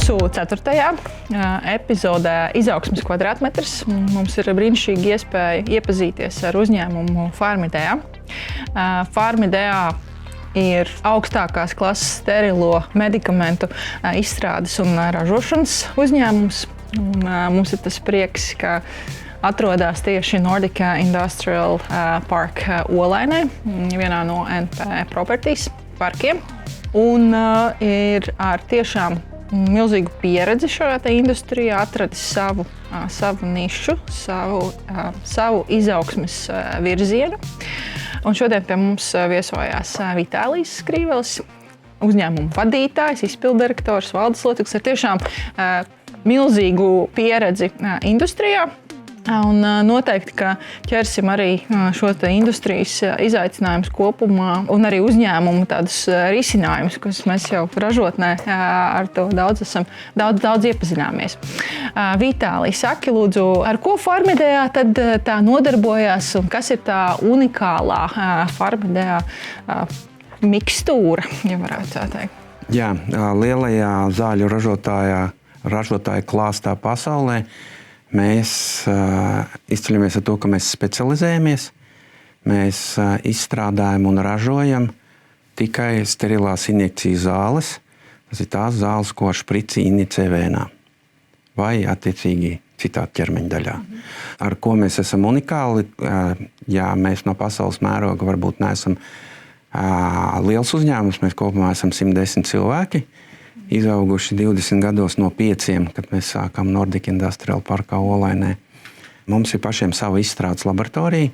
Mūsu 4. epizodē Izaugsmes kvadrātmetrs mums ir brīnišķīga iespēja iepazīties ar uzņēmumu Pharmidea. Pharmidea ir augstākās klases sterilo medikamentu izstrādes un ražošanas uzņēmums. Mums ir tas prieks, ka atrodas tieši Nordic Industrial Park Olainē, vienā no NP Properties parkiem. Un ir ar tiešām milzīgu pieredzi šajā industrijā, atradis savu nišu, savu izaugsmes virzienu. Un šodien pie mums viesojās Vitālijs Skrīvelis, uzņēmuma vadītājs, izpilddirektors, valdes loceklis ar tiešām milzīgu pieredzi industrijā. Un noteikti, ka ķersim arī šo industrijas izaicinājumus kopumā un arī uzņēmumu tādus risinājumus, kas mēs jau ražotnē ar to daudz iepazināmies. Vitālij, saki lūdzu, ar ko Pharmidea tad tā nodarbojās un kas ir tā unikālā Pharmidea mikstūra, ja varētu tā teikt? Jā, lielajā zāļu ražotāja klāstā pasaulē mēs izceļamies ar to, ka mēs specializējamies. Mēs izstrādājam un ražojam tikai sterilās injekciju zāles. Tas ir tās zāles, ko šprici inicē vēnā vai attiecīgi citā ķermeņa daļā. Ar ko mēs esam unikāli? Jā, mēs no pasaules mēroga varbūt neesam liels uzņēmums. Mēs kopumā esam 110 cilvēki. Izauguši 20 gados no 5, kad mēs sākām Nordic Industrial Parkā Olainē. Mums ir pašiem sava izstrādes laboratorija,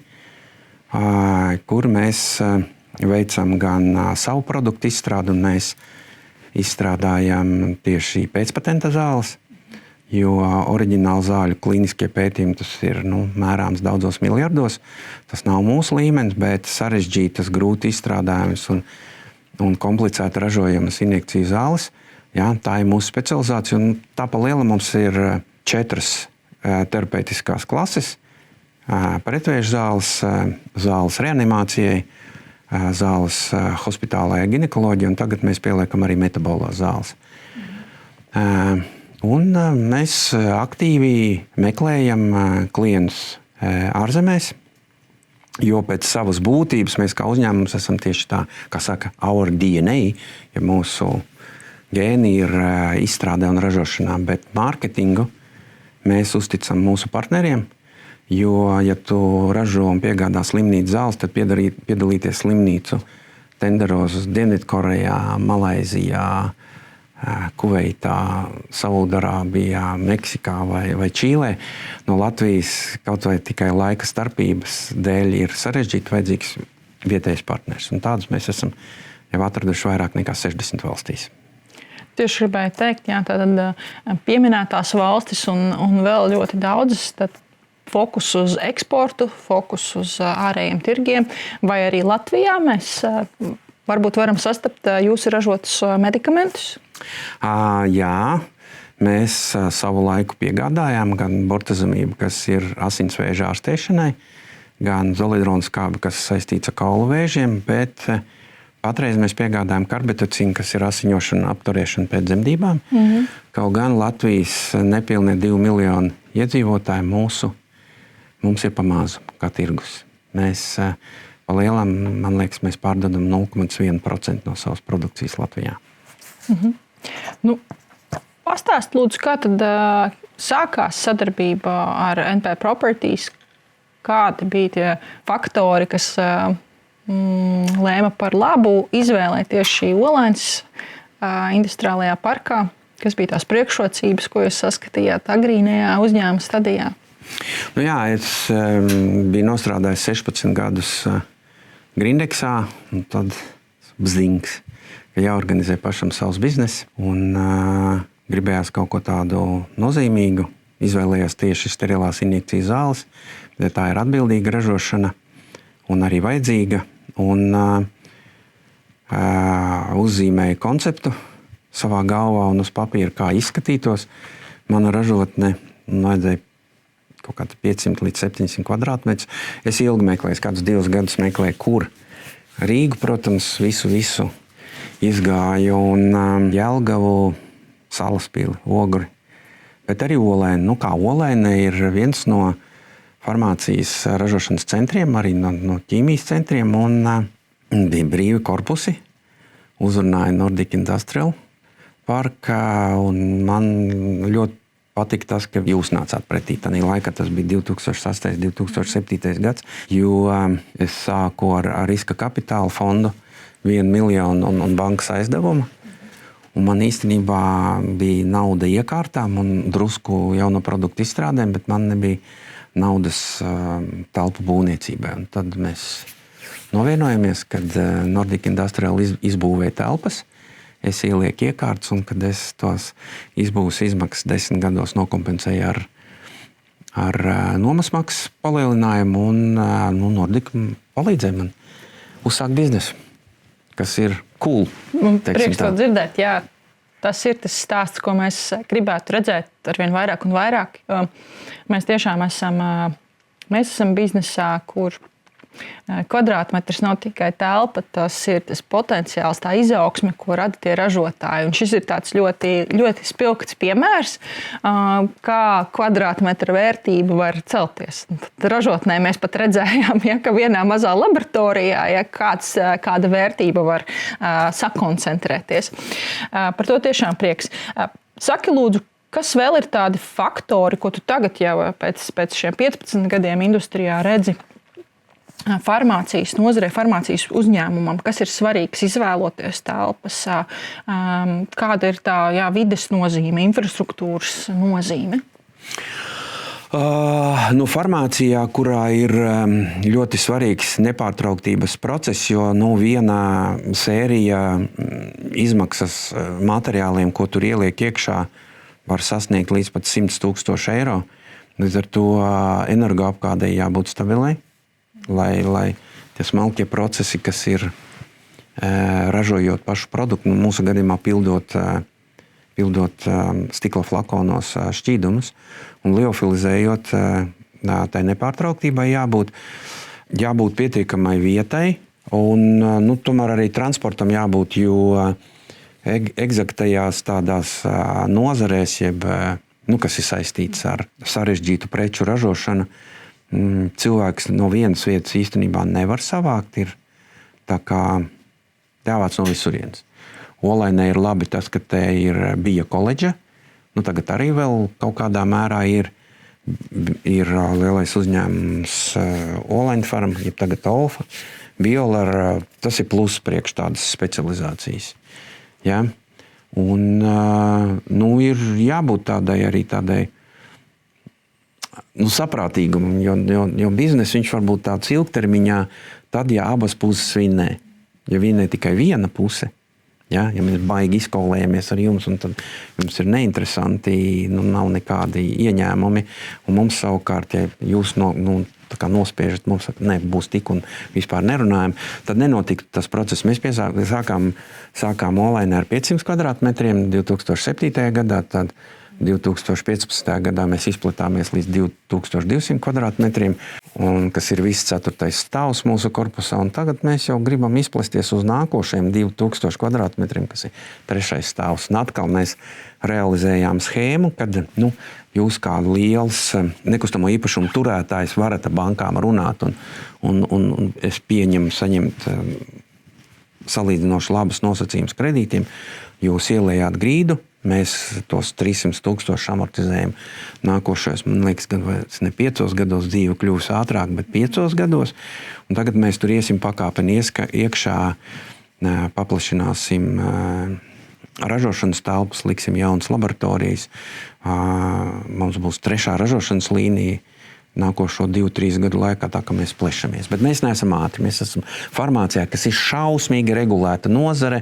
kur mēs veicam gan savu produktu izstrādi, un mēs izstrādājam tieši pēcpatenta zāles, jo oriģināli zāļu klīniskie pētījumi tas ir mērāms daudzos miljardos. Tas nav mūsu līmenis, bet sarežģītas, grūti izstrādājamas un komplicēti ražojamas injekciju zāles. Jā, tā ir mūsu specializācija, un tā pa liela mums ir 4 terapeitiskās klases. Pretvēža zāles, zāles reanimācijai, zāles hospitālajai ginekoloģijai, un tagad mēs pieliekam arī metabolās zāles. Un mēs aktīvi meklējam klientus ārzemēs, jo pēc savas būtības mēs kā uzņēmums esam tieši tā, kā saka, our DNA, ja mūsu gēni ir izstrādē un ražošanā, bet mārketingu mēs uzticam mūsu partneriem, jo, ja tu ražo un piegādā slimnīcu zāles, tad piedalīties slimnīcu tenderos Dienvidkorejā, Malaizijā, Kuveitā, Saudarābijā, Meksikā vai Čīlē. No Latvijas kaut vai tikai laika starpības dēļ ir sarežģīti vajadzīgs vietējs partners. Un tādus mēs esam jau atraduši vairāk nekā 60 valstīs. Tieši gribēju teikt, jā, tātad pieminētās valstis un vēl ļoti daudzas, tad fokus uz eksportu, fokus uz ārējiem tirgiem, vai arī Latvijā mēs varbūt varam sastapt jūsu ražotus medikamentus? Jā, mēs savu laiku piegādājām gan bortezomību, kas ir asinsvēža ārstēšanai, gan zolidronskābi, kas saistīts ar kaulu vēžiem, bet patreiz mēs piegādājam karbitocīnu, kas ir asiņošana apturēšana pēc dzemdībām. Kaut gan Latvijas nepilnie 2 miljoni iedzīvotāji mums ir pamāzu kā tirgus. Mēs pa lielam, man liekas, mēs pārdodam 0,1% no savas produkcijas Latvijā. Pastāst lūdzu, kā tad sākās sadarbība ar NP Properties? Kādi bija tie faktori, kas lēma par labu izvēlēties šī Olainas industriālajā parkā? Kas bija tās priekšrocības, ko jūs saskatījāt agrīnajā uzņēmuma stadijā? Jā, es biju nostrādājis 16 gadus Grindeksā, un tad bzings, ka jāorganizē pašam savs biznes, un gribējās kaut ko tādu nozīmīgu. Izvēlējās tieši sterilās injekciju zāles, bet tā ir atbildīga ražošana un arī vajadzīga. Un uzzīmēju konceptu savā galvā un uz papīra, kā izskatītos. Mana ražotne vajadzēja kaut kāda 500 līdz 700 kvadrātmetrus. Es ilgi meklēju, kādus 2 gadus meklēju, kur. Rīgu, protams, visu izgāju un Jelgavu Salaspili, Ogri, bet arī Olaine. Kā Olaine ir viens no farmācijas ražošanas centriem, arī no ķīmijas centriem, un bija brīvi korpusi. Uzrunāja Nordic Industrial parka, un man ļoti patika tas, ka jūs nācāt pretī. Tanī laikā tas bija 2008. 2007. gads, jo es sāku ar riska kapitāla fondu 1 miljonu un bankas aizdevumu. Un man īstenībā bija nauda iekārtām un drusku jauno produktu izstrādēm, bet man nebija naudas telpu būvniecībai. Un tad mēs novienojamies, kad Nordic Industrial izbūvēja telpas. Es ielieku iekārtas, un kad es tos izbūves izmaksas 10 gados nokompensēju ar nomasmaksas palielinājumu, un Nordic palīdzēja man uzsākt biznesu, kas ir cool. Prieks to dzirdēt, jā. Tas ir tas stāsts, ko mēs gribētu redzēt arvien vairāk un vairāk. Mēs tiešām esam biznesā, kur kvadrātmetrs nav tikai telpa, tas ir tas potenciāls, tā izaugsme, ko rada tie ražotāji. Un šis ir tāds ļoti, ļoti spilgts piemērs, kā kvadrātmetra vērtība var celties. Tad ražotnē mēs pat redzējām, ka vienā mazā laboratorijā kāda vērtība var sakoncentrēties. Par to tiešām prieks. Saki, lūdzu, kas vēl ir tādi faktori, ko tu tagad jau pēc šiem 15 gadiem industrijā redzi? Farmācijas nozarei, farmācijas uzņēmumam, kas ir svarīgs izvēloties telpas, kāda ir tā vides nozīme, infrastruktūras nozīme? Farmācijā, kurā ir ļoti svarīgs nepārtrauktības process, jo viena sērija izmaksas materiāliem, ko tur ieliek iekšā, var sasniegt līdz pat 100,000 eiro. Līdz ar to energoapgādei jābūt stabilai. Lai tie smalkie procesi, kas ir ražojot pašu produktu, mūsu gadījumā pildot stikla flakonos šķīdumus un liofilizējot, tai nepārtrauktībai jābūt pietiekamai vietai, un tomēr arī transportam jābūt, jo egzaktajās tādās nozarēs, kas ir saistīts ar sarežģītu preču ražošanu, cilvēks no vienas vietas īstenībā nevar savākt, ir tā kā dāvāts no visurienes. Olainē ir labi tas, ka te bija koledža, tagad arī vēl kaut kādā mērā ir lielais uzņēmums Olaine Farm, jeb tagad Olfa, Biolar, tas ir pluss priekš tādas specializācijas. Ja? Un ir jābūt tādai saprātīgumam, jo bizness viņš var būt tāds ilgtermiņā, tad, ja abas puses vinnē. Ja vinnē tikai viena puse, ja mēs baigi izkaulējamies ar jums, un tad jums ir neinteresanti, nav nekādi ieņēmumi, un mums savukārt, ja jūs nospiežat, mums būs tik un vispār nerunājam, tad nenotika tas process. Mēs sākām Olainē ar 500 kvadrātmetriem 2007. gadā, tad 2015. gadā mēs izplatāmies līdz 2200 kvadrātmetriem, kas ir viss 4. stāvs mūsu korpusā, un tagad mēs jau gribam izplesties uz nākošajiem 2000 kvadrātmetriem, kas ir 3. stāvs. Un atkal mēs realizējām schēmu, kad jūs kā liels nekustamo īpašumu turētājs varat ar bankām runāt, un es pieņemu saņemt salīdzinoši labas nosacījumus kredītiem. Jūs ielējāt grīdu, mēs tos 300,000 amortizējam nākošais, man liekas, ne 5 gados dzīve kļūs ātrāk, bet 5 gados. Un tagad mēs tur iesim pakāpeni iekšā, paplašināsim ražošanas telpas, liksim jaunas laboratorijas. Mums būs 3. ražošanas līnija nākošo 2-3 gadu laikā, tā kā mēs plešamies. Bet mēs neesam ātri, mēs esam farmācijā, kas ir šausmīgi regulēta nozare.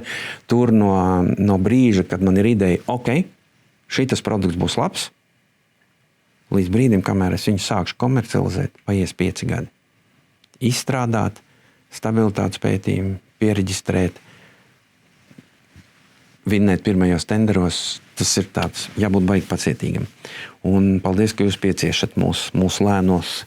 Tur no brīža, kad man ir ideja, šitas produkts būs labs, līdz brīdim, kamēr es viņu sākšu komercializēt, paies 5 gadi. Izstrādāt, stabilitātes pētījumu, piereģistrēt, vinnēt pirmajos tenderos, tas ir tāds, jābūt baigi pacietīgam. Un paldies, ka jūs pieciešat mūsu lēnos,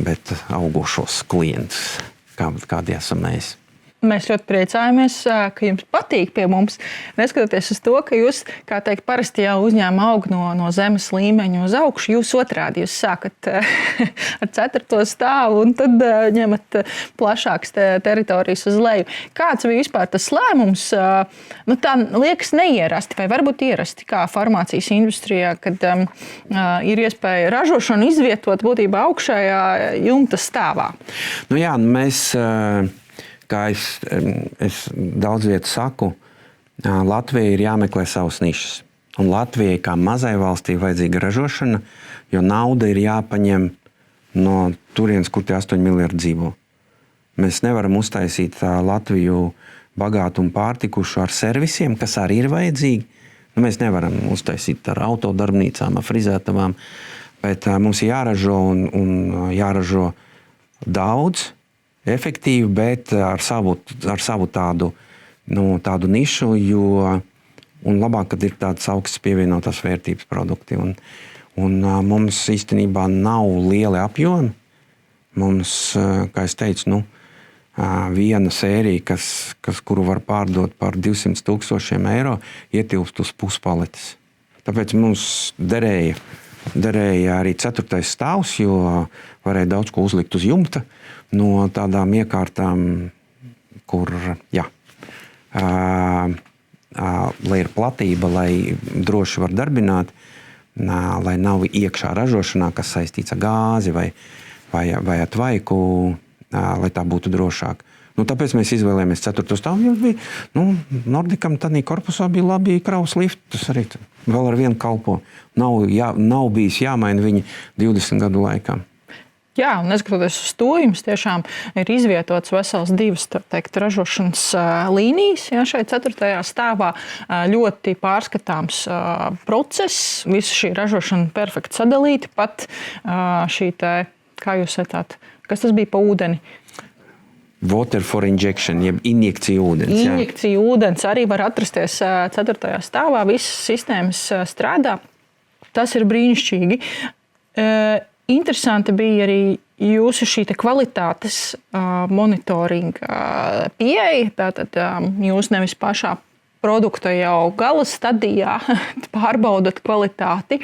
bet augošos klientus, kādi esam mēs. Mēs ļoti priecājamies, ka jums patīk pie mums. Neskatoties uz to, ka jūs, kā teikt, parasti jau uzņēmumi aug no zemes līmeņa uz augšu, jūs otrādi. Jūs sākat ar 4. stāvu un tad ņemat plašākas teritorijas uz leju. Kāds bija vispār tas lēmums? Tā liekas neierasti, vai varbūt ierasti, kā farmācijas industrijā, kad ir iespēja ražošanu izvietot būtībā augšējā jumta stāvā. Mēs... Kā es daudz vietu saku, Latvijai ir jāmeklē savas nišas. Un Latvijai kā mazai valstī vajadzīga ražošana, jo nauda ir jāpaņem no turienes, kur tie 8 miljardi dzīvo. Mēs nevaram uztaisīt Latviju bagātu un pārtikušu ar servisiem, kas arī ir vajadzīgi. Mēs nevaram uztaisīt ar autodarbnīcām, ar frizētavām, bet mums ir jāražo un jāražo daudz, efektīvi, bet ar savu tādu nišu, un labāk, kad ir tādas augstas pievienotās vērtības produkti. Un mums īstenībā nav lieli apjomi. Mums, kā es teicu, viena sērija, kuru var pārdot par 200,000 eiro, ietilpst uz puspaletes. Tāpēc mums derēja arī 4. stāvs, jo varēja daudz ko uzlikt uz jumta. No tādām iekārtām, kur, lai ir platība, lai droši var darbināt, lai nav iekšā ražošanā, kas saistīts ar gāzi vai ar tvaiku, lai tā būtu drošāk. Tāpēc mēs izvēlējāmies 4. stāvu, jo bija, Nordicam tādī korpusā bija labi kravas lifti, tas arī vēl ar vienu kalpo. Nav bijis jāmaina viņi 20 gadu laikā. Jā, un neskatoties uz to, jums tiešām ir izvietots vesels 2 ražošanas līnijas. Šeit 4. stāvā ļoti pārskatāms process, visa šī ražošana perfekti sadalīta, pat šī kā jūs sakāt, kas tas bija pa ūdeni? Water for injection, jeb injekcija ūdens. Injekcija ūdens arī var atrasties 4. stāvā, visas sistēmas strādā. Tas ir brīnišķīgi. Interesanti bija arī jūsu šī kvalitātes monitoringa pieeja. Tātad jūs nevis pašā produkta jau gala stadijā pārbaudat kvalitāti,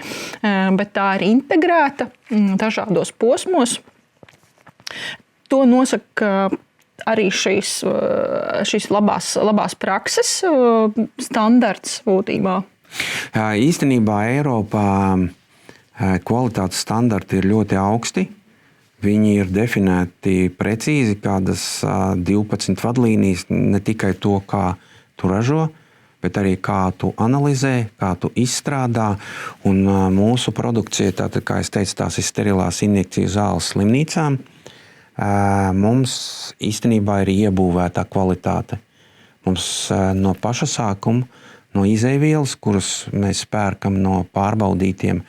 bet tā ir integrēta dažādos posmos. To nosaka arī šīs labās prakses standarts būtībā. Īstenībā Eiropā kvalitātes standarti ir ļoti augsti. Viņi ir definēti precīzi, kādas 12 vadlīnijas, ne tikai to, kā tu ražo, bet arī kā tu analizē, kā tu izstrādā. Un mūsu produkcija, tātad, kā es teicu, tās ir sterilās injekciju zāles slimnīcām. Mums īstenībā ir iebūvētā kvalitāte. Mums no paša sākuma, no izejvielas, kuras mēs pērkam no pārbaudītiem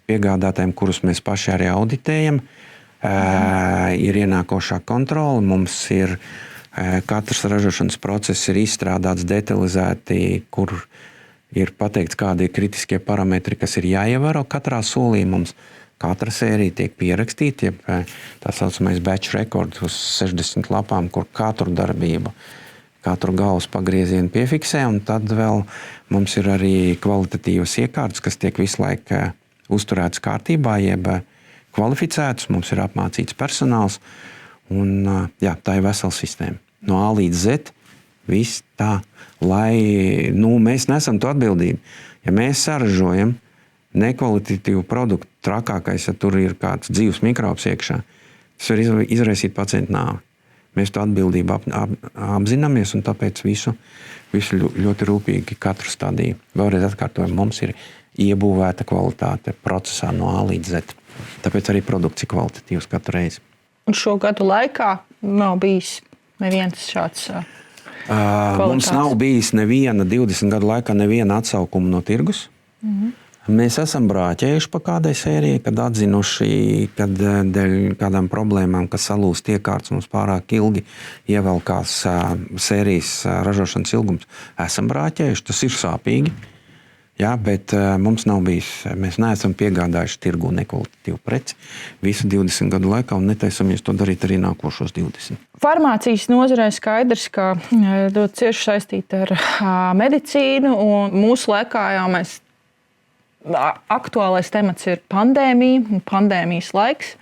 piegādātājiem, kurus mēs paši arī auditējam, ir ienākošā kontrole. Mums ir katrs ražošanas process ir izstrādāts detalizēti, kur ir pateikts, kādi ir kritiskie parametri, kas ir jāievēro katrā solī. Mums katra sērija tiek pierakstīta, tā saucamais batch record uz 60 lapām, kur katru darbību, katru galvas pagriezienu piefiksē, un tad vēl mums ir arī kvalitatīvas iekārtas, kas tiek visu laiku uzturētas kārtībā, jeb kvalificētas, mums ir apmācīts personāls, un tā ir vesela sistēma. No A līdz Z, viss tā, lai mēs nesam to atbildību. Ja mēs saražojam nekvalitatīvu produktu, trakākais, ja tur ir kāds dzīves mikrobs iekšā, tas var izraisīt pacientu nāvi. Mēs to atbildību apzināmies, un tāpēc visu ļoti rūpīgi katru stadiju. Vēlreiz atkārtojam, mums ir iebūvēta kvalitāte procesā no A līdz Z. Tāpēc arī produkts ir kvalitatīvs katru reizi. Un šo gadu laikā nav bijis neviens šāds kvalitātes? Mums nav bijis 20 gadu laikā neviena atsaukuma no tirgus. Mēs esam brāķējuši pa kādai sērijai, kad atzinuši, kad dēļ kādām problēmām, kas salūst iekārtas mums pārāk ilgi, ievelkās sērijas ražošanas ilgums. Esam brāķējuši, tas ir sāpīgi. Jā, bet mums nav bijis, mēs neesam piegādājuši tirgu nekvalitatīvu preci visu 20 gadu laikā un netaisamies to darīt arī nākošos 20. Farmācijas nozarē skaidrs, ka ļoti cieši saistīta ar medicīnu, un mūsu laikā jau aktuālais temats ir pandēmija un pandēmijas laiks.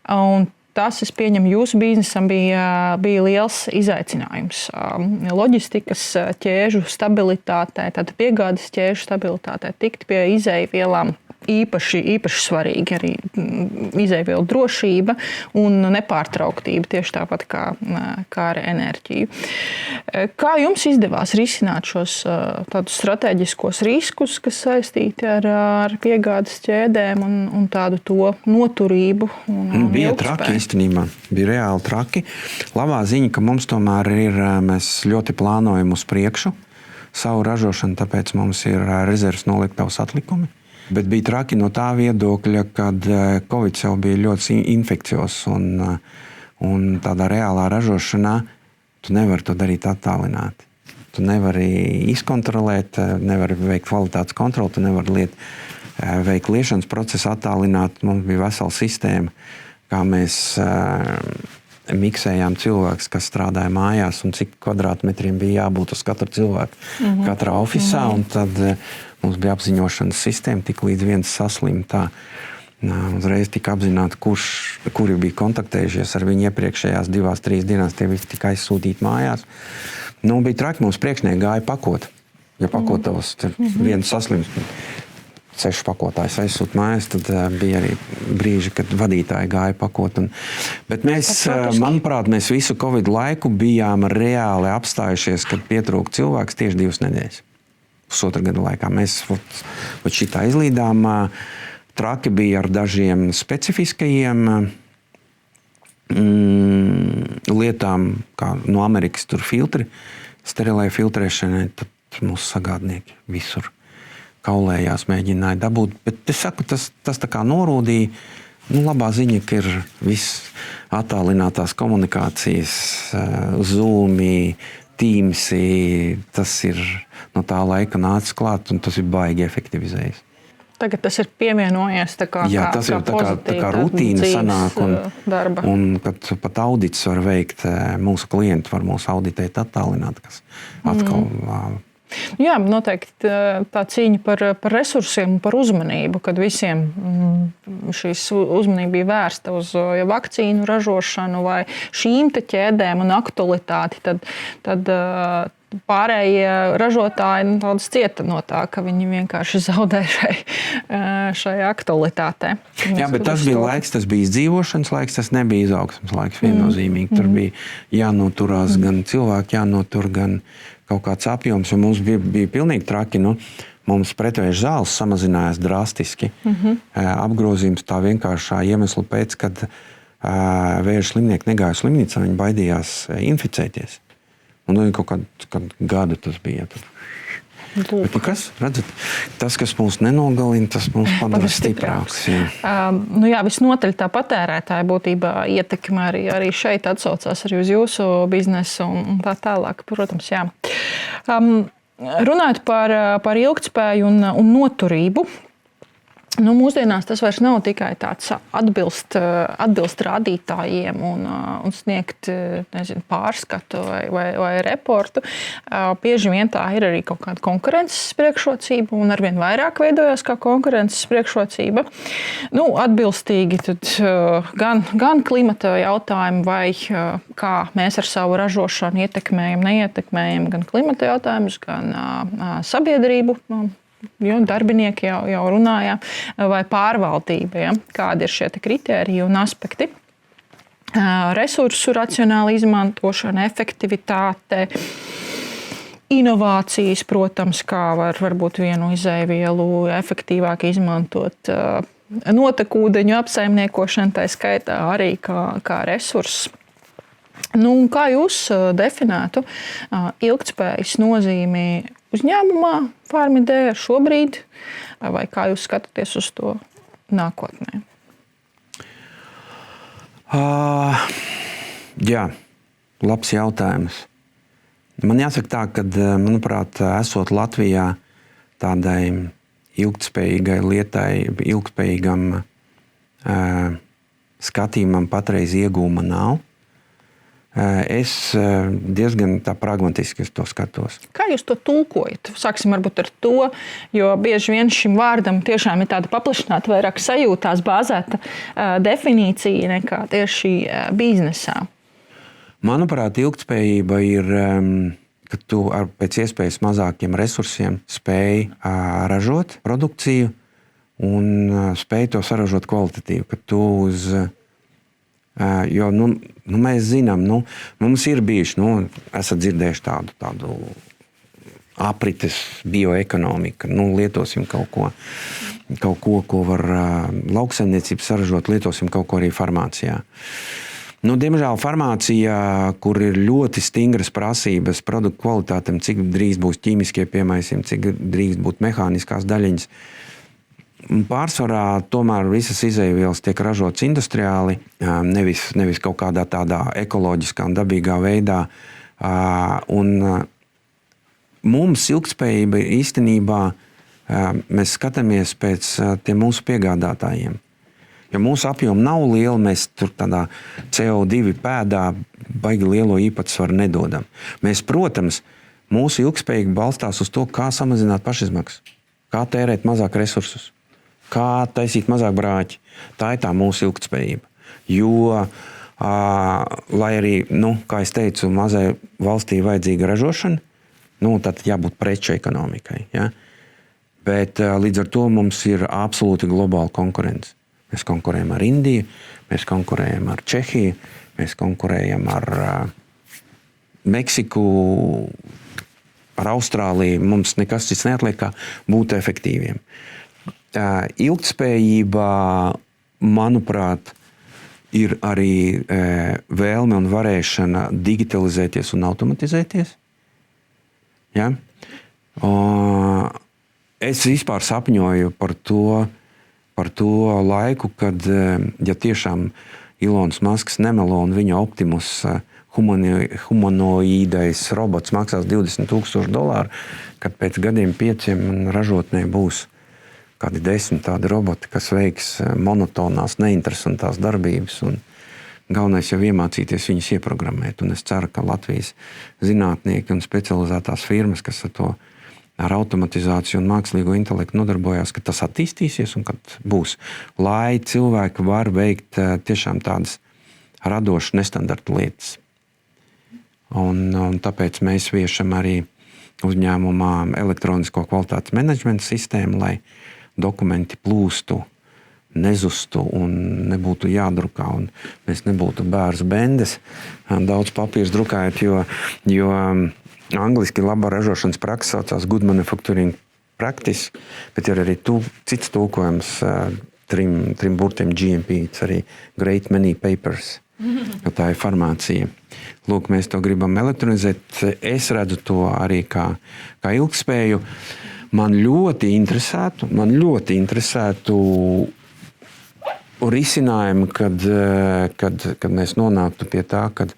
Un tas, es pieņemu, jūsu biznesam bija liels izaicinājums. Loģistikas ķēžu stabilitātē, tātad piegādes ķēžu stabilitātē, tikt pie izejvielām. Īpaši svarīgi arī izejvielu drošība un nepārtrauktība, tieši tāpat kā ar enerģiju. Kā jums izdevās risināt šos tādus strateģiskos riskus, kas saistīti ar piegādes ķēdēm un tādu to noturību? Bija traki īstenībā, bija reāli traki. Labā ziņa, ka mums tomēr mēs ļoti plānojam uz priekšu savu ražošanu, tāpēc mums ir rezerves noliktavas atlikumi. Bet bija traki no tā viedokļa, kad Covid jau bija ļoti infekcijos un tādā reālā ražošanā tu nevari to darīt attālināti. Tu nevari izkontrolēt, nevari veikt kvalitātes kontroli, tu nevari veikt liešanas procesu attālināti. Mums bija vesela sistēma, kā mēs miksējām cilvēkus, kas strādāja mājās un cik kvadrātmetriem bija jābūt uz katru cilvēku katrā ofisā. Un tad mums bija apziņošanas sistēma, tik līdz viens saslim tā. Uzreiz tika apzināti, kuri bija kontaktējušies ar viņu iepriekšējās 2-3 dienās, tie visi tika aizsūtīti mājās. Bija traki, mums priekšnieki gāja pakot. Ja pakotavas, tad viens saslims, 6 pakotājus aizsūt mājās, tad bija arī brīži, kad vadītāji gāja pakot. Bet manuprāt, mēs visu Covid laiku bijām reāli apstājušies, kad pietrūka cilvēks tieši 2 nedēļas. Pusotra gada laikā. Mēs šitā izlīdām. Traki bija ar dažiem specifiskajiem lietām, kā no Amerikas tur filtri, sterilē filtrēšanai, tad mūsu sagādnieki visur kaulējās, mēģināja dabūt. Bet es saku, tas tā kā norūdīja. Labā ziņa, ka ir viss attālinātās komunikācijas, Zoomī, Teamsī, tas ir no tā laika nācis klāt, un tas ir baigi efektivizējis. Tagad tas ir pievienojies kā rutīna sanāk, darba. Un kad pat audits var veikt, mūsu klienti var mūs auditēt attālināt, kas atkal... Jā, noteikti tā cīņa par resursiem un par uzmanību, kad visiem šīs uzmanība bija vērsta uz vakcīnu ražošanu vai šīm te ķēdēm un aktualitāti, tad pārējie ražotāji daudz cieta no tā, ka viņi vienkārši zaudē šai aktualitātē. Jā, bet tas bija laiks, tas bija izdzīvošanas laiks, tas nebija izaugsmes laiks viennozīmīgi. Tur bija jānoturās gan cilvēki, jānotur gan kaut kāds apjoms, un mums bija pilnīgi traki. Mums pretvēža zāles samazinājās drastiski. Apgrozījums tā vienkāršā iemesla pēc, kad vēža slimnieki negāja slimnīcā, viņi baidījās inficēties. Un kaut kādu gadu tas bija. Bet kas, redzat, tas, kas mūs nenogalina, tas mūs padara stiprāks. Jā, visnotaļ tā patērētāja būtībā ietekme arī šeit atsaucās arī uz jūsu biznesu un tā tālāk, protams, jā. Runājot par ilgtspēju un noturību, mūsdienās tas vairs nav tikai tāds atbilst rādītājiem un sniegt pārskatu vai reportu. Bieži vien tā ir arī kaut kāda konkurences priekšrocība un arvien vairāk veidojās kā konkurences priekšrocība. Atbilstīgi tad gan klimata jautājumi vai kā mēs ar savu ražošanu ietekmējam, neietekmējam gan klimata jautājumus, gan sabiedrību. Jo darbinieki jau runāja, vai pārvaldība, ja? Kādi ir šie kritēriji un aspekti. Resursu racionāla izmantošana, efektivitāte, inovācijas, protams, kā varbūt vienu izēvielu efektīvāk izmantot, notekūdeņu apsaimniekošana, tā skaitā arī kā resurss. Kā jūs definētu ilgtspējas nozīmi uzņēmumā, Farmidea šobrīd, vai kā jūs skatāties uz to nākotnē? Jā, labs jautājums. Man jāsaka tā, ka, manuprāt, esot Latvijā, tādai ilgtspējīgai lietai, ilgtspējīgam skatījumam patreiz iegūma nav. Es diezgan tā pragmatiski uz to skatos. Kā jūs to tulkojat? Sāksim varbūt ar to, jo bieži vien šim vārdam tiešām ir tāda paplašināta, vairāk sajūtās bāzēta definīcija nekā tieši biznesā. Manuprāt, ilgtspējība ir, ka tu ar pēc iespējas mazākiem resursiem spēj ražot produkciju un spēj to saražot kvalitatīvi, ka tu uz... Jo mēs zinām, mums ir bijuši, esat dzirdējuši tādu aprites bioekonomiku, lietosim kaut ko, ko var lauksaimniecība saražot, lietosim kaut ko arī farmācijā. Diemžēl farmācijā, kur ir ļoti stingras prasības produktu kvalitātēm, cik drīz būs ķīmiskie piemaisījumi, cik drīz būt mehāniskās daļiņas, pārsvarā tomēr visas izejvielas tiek ražotas industriāli, nevis kaut kādā tādā ekoloģiskā un dabīgā veidā. Un mums ilgtspējība īstenībā, mēs skatāmies pēc tiem mūsu piegādātājiem. Ja mūsu apjoma nav liela, mēs tur tādā CO2 pēdā baigi lielo īpatsvaru nedodam. Mēs, protams, mūsu ilgtspējība balstās uz to, kā samazināt pašizmaksas, kā tērēt mazāk resursus, kā taisīt mazāk brāķi. Tā ir tā mūsu ilgtspējība. Jo, lai arī, kā es teicu, mazai valstī vajadzīga ražošana, tad jābūt preču ekonomikai. Ja? Bet līdz ar to mums ir absolūti globāla konkurence. Mēs konkurējam ar Indiju, mēs konkurējam ar Čehiju, mēs konkurējam ar Meksiku, ar Austrāliju. Mums nekas cits neatliek, kā būt efektīviem. Ilgtspējībā, manuprāt, ir arī vēlme un varēšana digitalizēties un automatizēties. Ja? Es vispār sapņoju par to laiku, kad, ja tiešām Ilons Masks nemelo un viņa Optimus humanoīdais robots maksās $20,000, kad pēc gadiem 5 ražotnē būs kādi 10 tādi roboti, kas veiks monotonās, neinteresantās darbības, un galvenais jau iemācīties viņus ieprogrammēt. Un es ceru, ka Latvijas zinātnieki un specializētās firmas, kas ar automatizāciju un mākslīgo intelektu nodarbojās, ka tas attīstīsies un kad būs, lai cilvēki var veikt tiešām tādas radošas, nestandarta lietas. Un tāpēc mēs viešam arī uzņēmumā elektronisko kvalitātes menedžmenta sistēmu, lai dokumenti plūstu, nezustu un nebūtu jādrukā, un mēs nebūtu bērs bendes, daudz papīrs drukājot, jo angliski labā ražošanas praksa saucās good manufacturing practice, bet ir arī cits tulkojums trim burtiem GMP, arī great many papers, jo tā ir farmācija. Lūk, mēs to gribam elektronizēt. Es redzu to arī kā ilgtspēju. Man ļoti interesētu risinājumi, kad mēs nonāktu pie tā, kad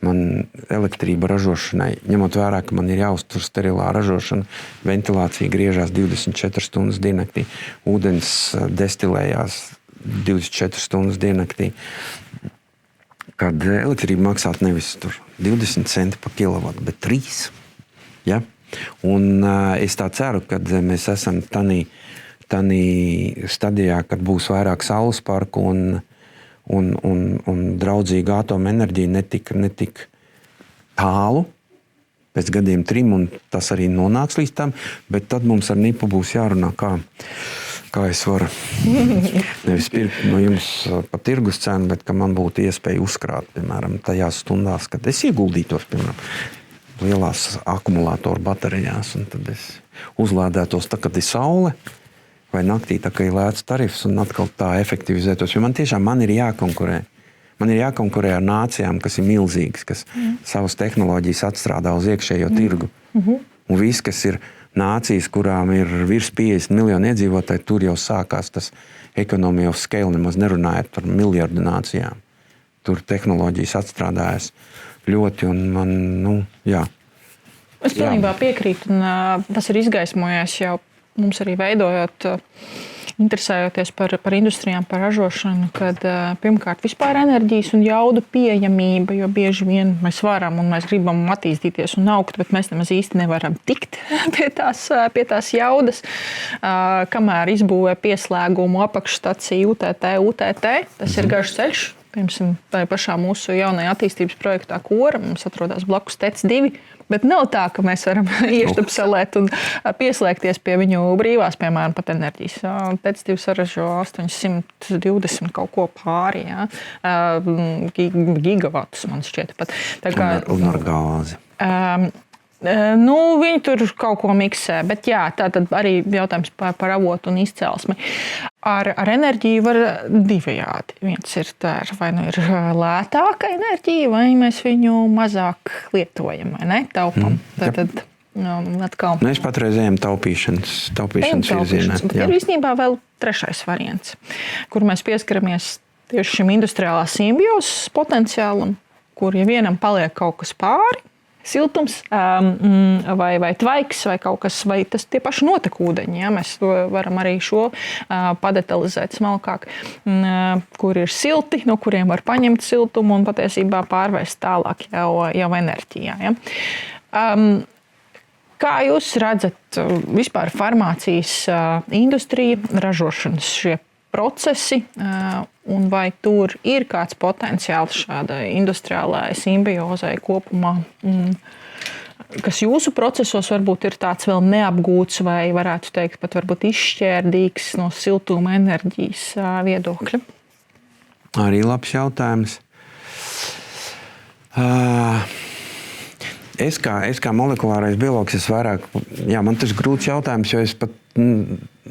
man elektrība ražošanai, ņemot vērā, ka man ir jāuztur sterilā ražošana, ventilācija griežās 24 stundas diennaktī, ūdens destilējās 24 stundas diennaktī, kad elektrība maksātu nevis 20 centi par kilovatu, bet 3. Ja? Un es tā ceru, ka mēs esam tanī stadijā, kad būs vairāk saules parku un draudzīga atomenerģija netik tālu, pēc gadiem 3, un tas arī nonāks līdz tam, bet tad mums ar Nipu būs jārunā, kā es varu nevis pirkt no jums pa tirgus cenu, bet ka man būtu iespēja uzkrāt, piemēram, tajās stundās, kad es ieguldītos, piemēram, lielās akumulātoru baterijās, un tad es uzlādētos tā, kad ir saule, vai naktī tā, ka ir lēts tarifs, un atkal tā efektivizētos, jo man ir jākonkurē. Man ir jākonkurē ar nācijām, kas ir milzīgas, kas savas tehnoloģijas atstrādā uz iekšējo tirgu. Un viss, kas ir nācijas, kurām ir virs 50 miljonu iedzīvotāji, tur jau sākās tas economy of scale, nemaz nerunājot par miljardu nācijām. Tur tehnoloģijas atstrādājas ļoti, un man, jā. Es pilnībā piekrītu, un tas ir izgaismojies jau mums arī veidojot, interesējoties par industrijām, par ražošanu, kad pirmkārt vispār enerģijas un jaudu pieejamība, jo bieži vien mēs varam un mēs gribam attīstīties un augt, bet mēs nemaz īsti nevaram tikt pie tās jaudas, kamēr izbūvē pieslēgumu apakšstaciju UTT. Tas ir garš ceļš. Piemēram, tā pašā mūsu jaunajā attīstības projektā Kora mums atrodas blakus TEC 2, bet nav tā, ka mēs varam ieštapselēt un pieslēgties pie viņu brīvās, piemēram, pat enerģijas. TEC 2 saražo 820 kaut ko pāri, gigavatus, man šķiet pat. Tā kā, un ar gāzi. Viņi tur kaut ko miksē, bet jā, tā tad arī jautājums par avotu un izcelsmi. Ar enerģiju var divējādi. Viens ir vai nu ir lētāka enerģija, vai mēs viņu mazāk lietojam, vai ne, taupam. Tad atkal. Mēs patreiz ejam taupīšanas virzienā. Ir īstenībā vēl trešais variants, kur mēs pieskaramies tieši šim industriālā simbiozes potenciālam, kur ja vienam paliek kaut kas pāri, siltums vai tvaiks vai kaut kas, vai tas tie paši notekūdeņi. Ja? Mēs to varam arī šo padetalizēt smalkāk, kur ir silti, no kuriem var paņemt siltumu un patiesībā pārvērst tālāk jau enerģijā. Ja? Kā jūs redzat vispār farmācijas industrija, ražošanas šie procesi, un vai tur ir kāds potenciāls šādai industriālajai simbiozei kopumā, kas jūsu procesos varbūt ir tāds vēl neapgūts vai varētu teikt pat varbūt izšķērdīgs no siltuma enerģijas viedokļa? Arī labs jautājums. Es kā molekulārais biologs, man tas grūts jautājums, jo es pat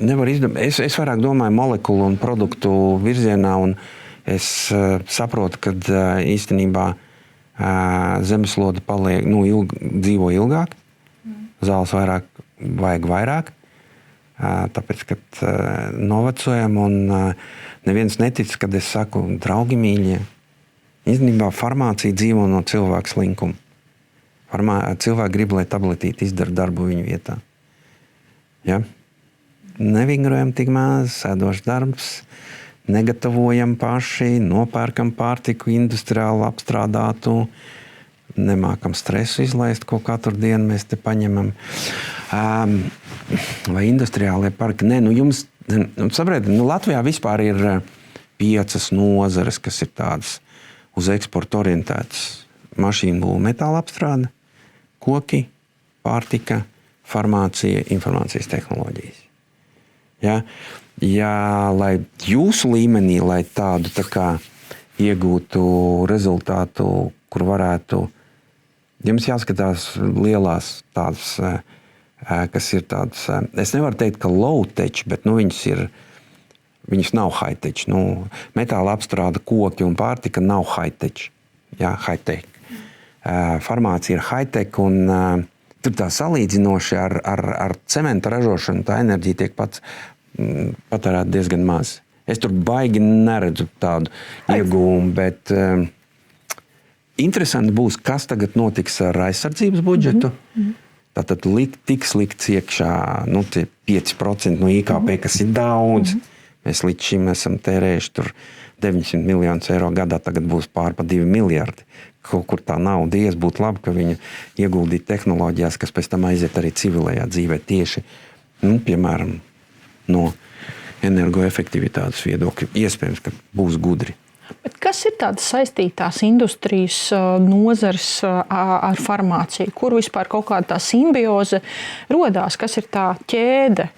nevaru izdomāt. Es vairāk domāju molekulu un produktu virzienā, un es saprotu, ka īstenībā zemeslode paliek, dzīvo ilgāk, zāles vajag vairāk, tāpēc, kad novecojam, un neviens netic, kad es saku, draugi mīļie, īstenībā farmācija dzīvo no cilvēka slinkuma. Cilvēki grib, lai tabletīte izdara darbu viņu vietā. Ja? Nevingrojam tik maz, sēdošs darbs, negatavojam paši, nopērkam pārtiku industriāli apstrādātu, nemākam stresu izlaist, ko katru dienu mēs te paņemam. Vai industriālie parki? Jums, saprotiet, Latvijā vispār ir 5 nozares, kas ir tādas uz eksportu orientētas. Mašīnu būvu, metāla apstrāde, koki, pārtika, farmācija, informācijas tehnoloģijas. Ja, lai jūsu līmenī, lai tādu tā kā iegūtu rezultātu, kur varētu, jums jāskatās lielās tādas, kas ir tādas, es nevaru teikt, ka low-tech, bet viņas nav high-tech. Metāla apstrāde, koki un pārtika nav high-tech. Jā, high-tech. Farmācija ir high-tech, un tur tā salīdzinoši ar cementa ražošanu, tā enerģija tiek patērēta diezgan maz. Es tur baigi neredzu tādu iegūmu, bet interesanti būs, kas tagad notiks ar aizsardzības budžetu. Tātad tiks likts iekšā 5% no IKP, kas ir daudz. Mēs līdz šim esam tērējuši tur 900 miljonus eiro gadā, tagad būs pār pa 2 miljardi. Kaut kur tā nauda būtu labi, ka viņu ieguldīt tehnoloģijās, kas pēc tam aiziet arī civilajā dzīvē tieši, piemēram, no energoefektivitātes viedokļa. Iespējams, ka būs gudri. Bet kas ir tādas saistītās industrijas nozares ar farmāciju? Kur vispār kaut kāda tā simbioze rodās? Kas ir tā ķēde?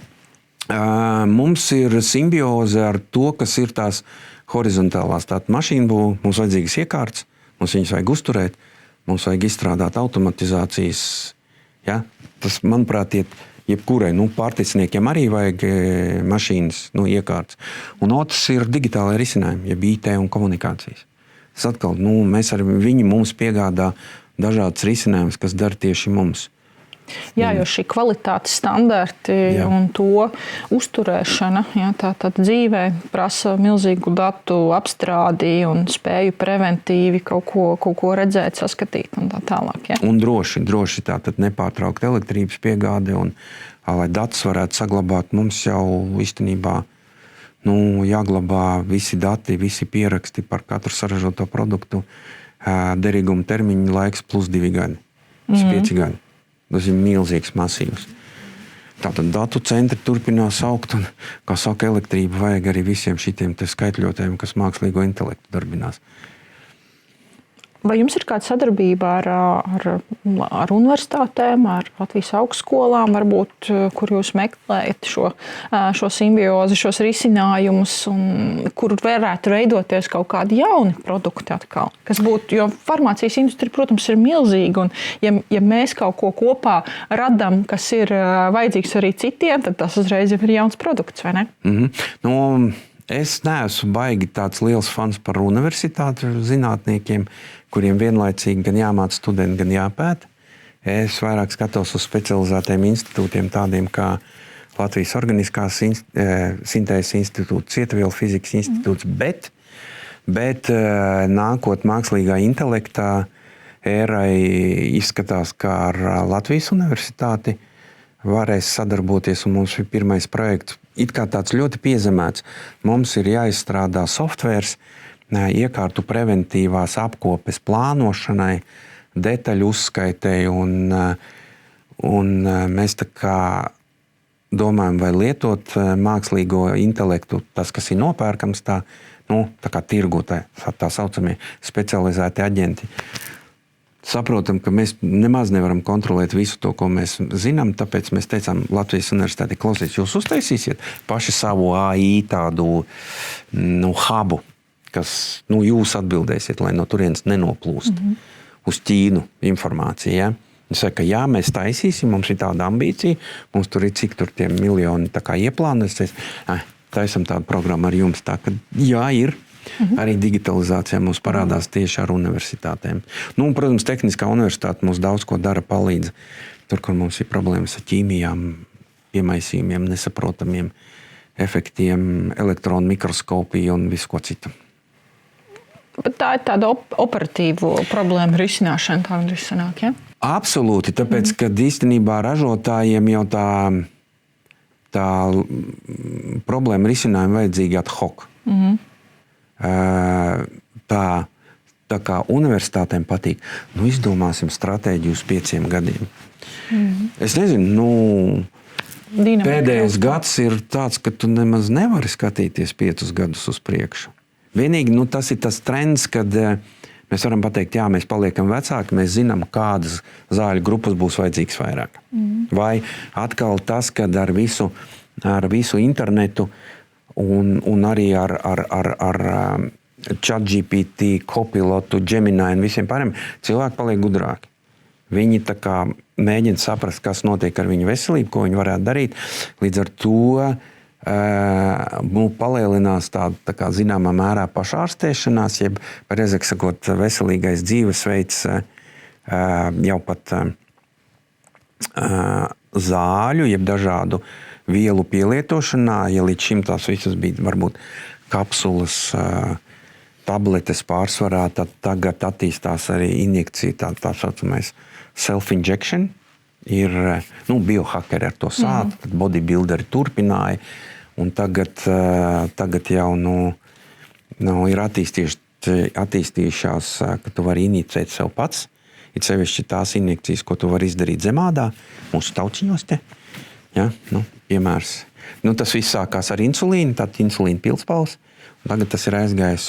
Mums ir simbioze ar to, kas ir tās horizontālās mašīnu būvu. Mums vajadzīgas iekārtas, mums viņas vajag uzturēt, mums vajag izstrādāt automatizācijas. Ja? Tas, manuprāt, jebkurai pārticniekiem arī vajag mašīnas, iekārtas. Un otrs ir digitālai risinājumi, jeb IT un komunikācijas. Tas atkal, viņi mums piegādā dažādas risinājumus, kas dara tieši mums. Jā, jo šī kvalitātes standarti un to uzturēšana, tā dzīvē prasa milzīgu datu apstrādi un spēju preventīvi kaut ko redzēt, saskatīt un tā tālāk. Ja? Un droši tātad nepārtraukt elektrības piegādi un, lai datus varētu saglabāt, mums jau īstenībā jāglabā visi dati, visi pieraksti par katru saražoto produktu, derīguma termiņa laiks plus 2 gadi, 5 gadi. Tas ir milzīgs masīvs. Tātad datu centri turpinās augt un, kā saka, elektrību vajag arī visiem šitiem skaitļotājiem, kas mākslīgo intelektu darbinās. Vai jums ir kāda sadarbība ar universitātēm, ar Latvijas augstskolām, varbūt, kur jūs meklējat šo simbiozi, šos risinājumus, un kur varētu veidoties kaut kādi jauni produkti atkal? Kas būtu, jo farmācijas industrija, protams, ir milzīga, un ja mēs kaut ko kopā radam, kas ir vajadzīgs arī citiem, tad tas uzreiz jau ir jauns produkts, vai ne? Es neesmu baigi tāds liels fans par universitātes zinātniekiem, kuriem vienlaicīgi gan jāmāca studenti, gan jāpēta. Es vairāk skatos uz specializētiem institūtiem, tādiem kā Latvijas Organiskās sintēzes institūts, Cietavielu fizikas institūts, bet nākot mākslīgā intelektā ērai izskatās, kā ar Latvijas universitāti varēs sadarboties, un mums ir pirmais projekts. It kā tāds ļoti piezemēts. Mums ir jāizstrādā softvērs iekārtu preventīvās apkopes plānošanai, detaļu uzskaitei, un mēs tā kā domājam, vai lietot mākslīgo intelektu, tas, kas ir nopērkams, tā kā tirgu, tā saucamie specializēti aģenti. Saprotam, ka mēs nemaz nevaram kontrolēt visu to, ko mēs zinām, tāpēc mēs teicām Latvijas universitātei, klausies, jūs uztaisīsiet paši savu AI tādu hubu, kas jūs atbildēsiet, lai no turienes nenoplūst uz Ķīnu informācija. Ja? Viņš saka, jā, mēs taisīsim, mums ir tāda ambīcija, mums tur ir cik tur tie miljoni tā kā ieplānojas, taisam tādu programmu ar jums, tā ka jā, ir. Arī digitalizācijā mums parādās tieši ar universitātēm. Protams, Tehniskā universitāte mums daudz ko dara, palīdz. Tur, kur mums ir problēmas ar ķīmijām, piemaisījumiem, nesaprotamiem efektiem, elektronu mikroskopiju un visu ko citu. Bet tā ir tāda operatīvo problēmu risināšana, tā gandrīz sanāk, ja? Absolūti, tāpēc, ka īstenībā ražotājiem jau tā problēma risinājuma vajadzīga ad hoc. Tā kā universitātēm patīk, izdomāsim stratēģiju uz 5 gadiem. Es nezinu, pēdējais gads ir tāds, ka tu nemaz nevari skatīties 5 gadus uz priekšu. Vienīgi, tas ir tas trends, kad mēs varam pateikt, jā, mēs paliekam vecāki, mēs zinām, kādas zāļu grupas būs vajadzīgas vairāk. Vai atkal tas, kad ar visu internetu un arī ar ChatGPT, Copilotu, Gemini un visiem pārējiem, cilvēki paliek gudrāki. Viņi tā kā mēģina saprast, kas notiek ar viņu veselību, ko viņi varētu darīt. Līdz ar to palielinās tā kā zināmā mērā pašārstēšanās, jeb, pareizāk sakot, veselīgais dzīvesveids jau pat zāļu, jeb dažādu vielu pielietošanā, ja līdz šim tās visas bija varbūt kapsulas, tabletes pārsvarā, tad tagad attīstās arī injekcija, tā saucamais self-injection. Ir, biohakeri ar to sāta, tad bodybuilderi turpināja, un tagad jau ir attīstījušās, ka tu vari injicēt sev pats. Ir sevišķi tās injekcijas, ko tu vari izdarīt zemādā, mūsu tauciņos te. Ja, piemērs. Tas viss sākās ar insulīnu, tad insulīna pilspaules. Tagad tas ir aizgājis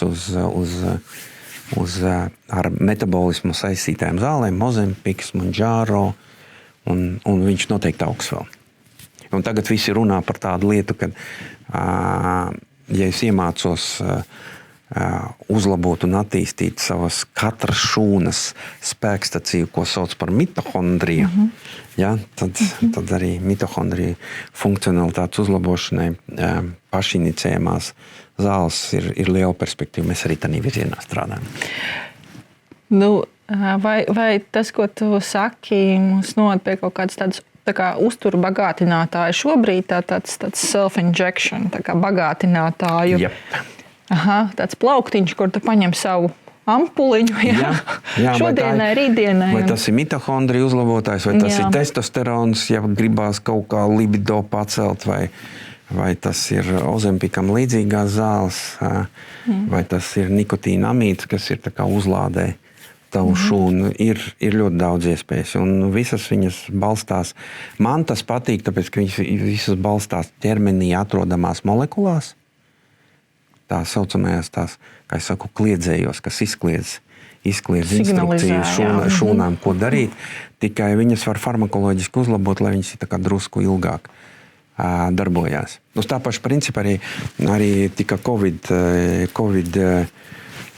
uz ar metabolismu saistītājiem zālēm, Mozempiks, Mounjaro, un viņš noteikti augs vēl. Un tagad visi runā par tādu lietu, ka, ja es iemācos uzlabot un attīstīt savas katras šūnas spēkstaciju, ko sauc par mitohondriju, ja, tad arī mitohondriju funkcionalitātes uzlabošanai pašinicējumās zāles ir liela perspektīva. Mēs arī tādā virzienā strādājam. Vai tas, ko tu saki, mums noved pie kaut kādas tādas uzturu bagātinātāju šobrīd, tāds self-injection, tā kā bagātinātāju. Yep. Tāds plauktiņš, kur tu paņem savu ampuliņu, jā, šodienai, rītdienai. Vai tas ir mitohondriju uzlabotājs, vai tas ir testosterons, ja gribās kaut kā libido pacelt, vai tas ir ozempikam līdzīgās zāles, vai tas ir nikotīna amīds, kas ir tā kā uzlādē tavu šūnu. Ir ļoti daudz iespējas, un visas viņas balstās. Man tas patīk, tāpēc, ka viņas visas balstās ķermenī atrodamās molekulās, tā saucamajās tās, kā es saku, kliedzējos, kas izkliedz instrukcijas šūnām, ko darīt, tikai viņas var farmakoloģiski uzlabot, lai viņas ir tā kā drusku ilgāk darbojās. Uz tā paša principa arī tika Covid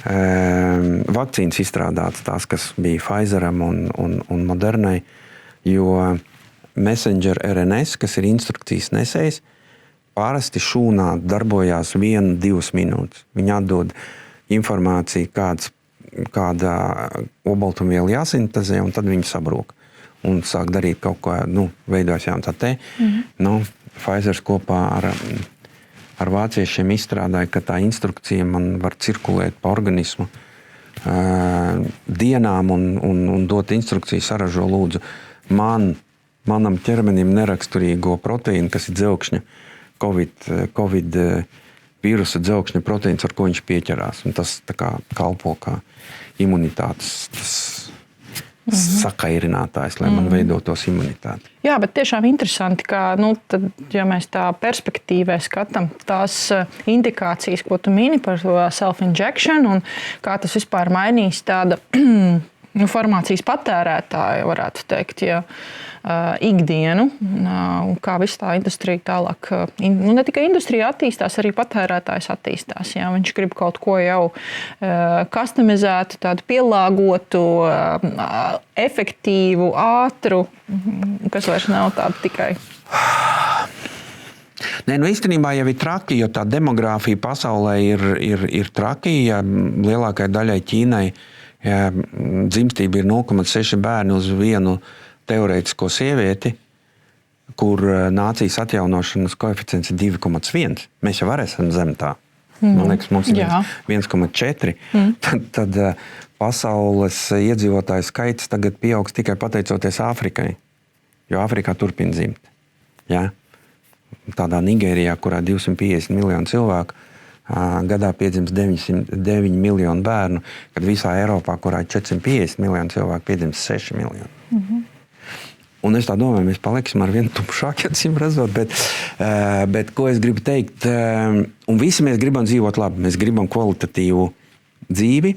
vakcīnas izstrādātas, tās, kas bija Pfizeram un Modernai, jo messenger RNS, kas ir instrukcijas nesējs, parasti šūnā darbojās 1-2 minūtes. Viņi atdod informāciju, kāda olbaltumviela jāsintezē, un tad viņi sabrūk. Un sāk darīt kaut ko, veidojas jauna tā. Pfizers kopā ar vāciešiem izstrādāja, ka tā instrukcija man var cirkulēt pa organismu dienām un dot instrukciju saražo lūdzu manam ķermenim neraksturīgo proteīnu, kas ir dzelkšņa, Covid vīrusa dzelkšņa proteīns, ar ko viņš pieķerās. Un tas tā kā kalpo kā imunitātes sakairinātājs, lai man veidotos imunitāti. Jā, bet tiešām interesanti, ka, tad, ja mēs tā perspektīvē skatām tās indikācijas, ko tu mini par self-injection un kā tas vispār mainīs tāda farmācijas patērētāja, varētu teikt, ikdienu, un kā viss tā industrija tālāk, ne tikai industrija attīstās, arī patērētājs attīstās. Jā. Viņš grib kaut ko jau customizētu, tādu pielāgotu, efektīvu, ātru, kas vairs nav tāda tikai. Nē, īstenībā jau ir traki, jo tā demogrāfija pasaulē ir traki. Ja lielākai daļai Ķīnai dzimstība ir 0,6 bērni uz vienu teorētisko sievieti, kur nācijas atjaunošanas koeficients ir 2,1. Mēs jau esam zem tā. Man liekas, mums ir 1,4. Tad pasaules iedzīvotāju skaits tagad pieaugs tikai pateicoties Āfrikai, jo Āfrikā turpina dzimt. Ja? Tādā Nigērijā, kurā 250 miljonu cilvēku, gadā piedzims 9 miljonu bērnu, kad visā Eiropā, kurā ir 450 miljonu cilvēku, piedzims 6 miljoni. Un es tā domāju, mēs paliksim ar vienu tumšāku, acīm redzot, bet ko es gribu teikt, un visi mēs gribam dzīvot labi, mēs gribam kvalitatīvu dzīvi,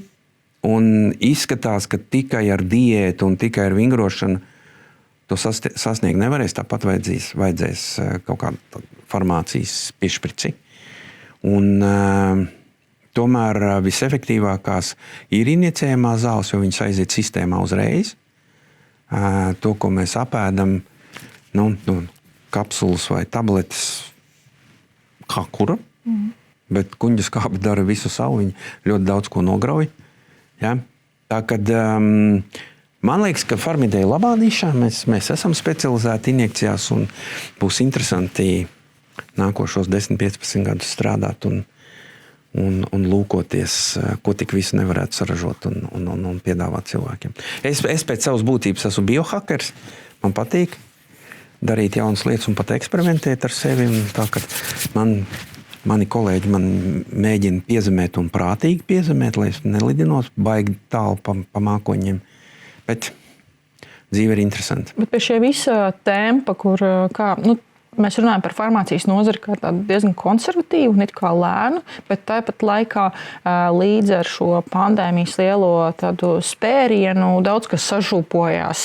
un izskatās, ka tikai ar diētu un tikai ar vingrošanu to sasniegt nevarēs, tāpat vajadzēs kaut kādu farmācijas piešprici. Un tomēr visefektīvākās ir injicējamās zāles, jo viņas aiziet sistēmā uzreiz. To, ko mēs apēdam, kapsulas vai tabletes, kā kura, bet kuņģa skābe dara visu savu, viņi ļoti daudz ko nograuj. Ja? Tā kad man liekas, ka Farmidē ir labā nišā, mēs esam specializēti injekcijās un būs interesanti nākošos 10-15 gadus strādāt un lūkoties, ko tik visu nevarētu saražot un piedāvāt cilvēkiem. Es pēc savas būtības esmu biohackers, man patīk darīt jaunas lietas un pat eksperimentēt ar sevi. Tā, ka mani kolēģi man mēģina piezemēt un prātīgi piezemēt, lai es nelidinos baigi tālu pa mākoņiem. Bet dzīve ir interesanta. Bet pie šie visa tempa, kur mēs runājam par farmācijas nozari kā tādu diezgan konservatīvu, ne kā lēnu, bet tāpat laikā līdz ar šo pandēmijas lielo tādu spērienu daudz kas sažūpojās,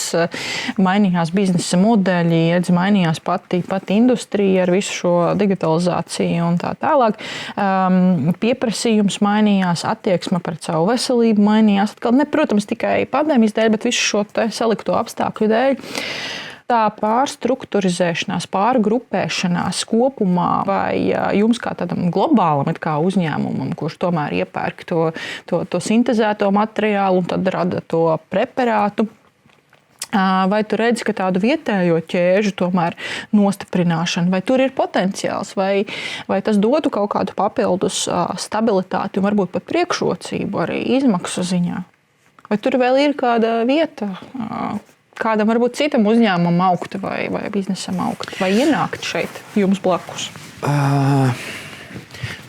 mainījās biznesa modeļi, mainījās pati industrija ar visu šo digitalizāciju un tā tālāk. Pieprasījums mainījās, attieksme pret savu veselību mainījās. Atkal, protams, tikai pandēmijas dēļ, bet visu šo salikto apstākļu dēļ. tā pārstrukturizēšanās, pārgrupēšanās kopumā, vai jums kā tādam globālam uzņēmumam, kurš tomēr iepērk to sintēzēto materiālu un tad rada to preparātu, vai tu redzi, ka tādu vietējo ķēžu tomēr nostiprināšana, vai tur ir potenciāls, vai tas dotu kaut kādu papildus stabilitāti un varbūt pat priekšrocību arī izmaksu ziņā? Vai tur vēl ir kāda vieta, kādam varbūt citam uzņēmumam augt vai biznesam augt, vai ienākt šeit jums blakus?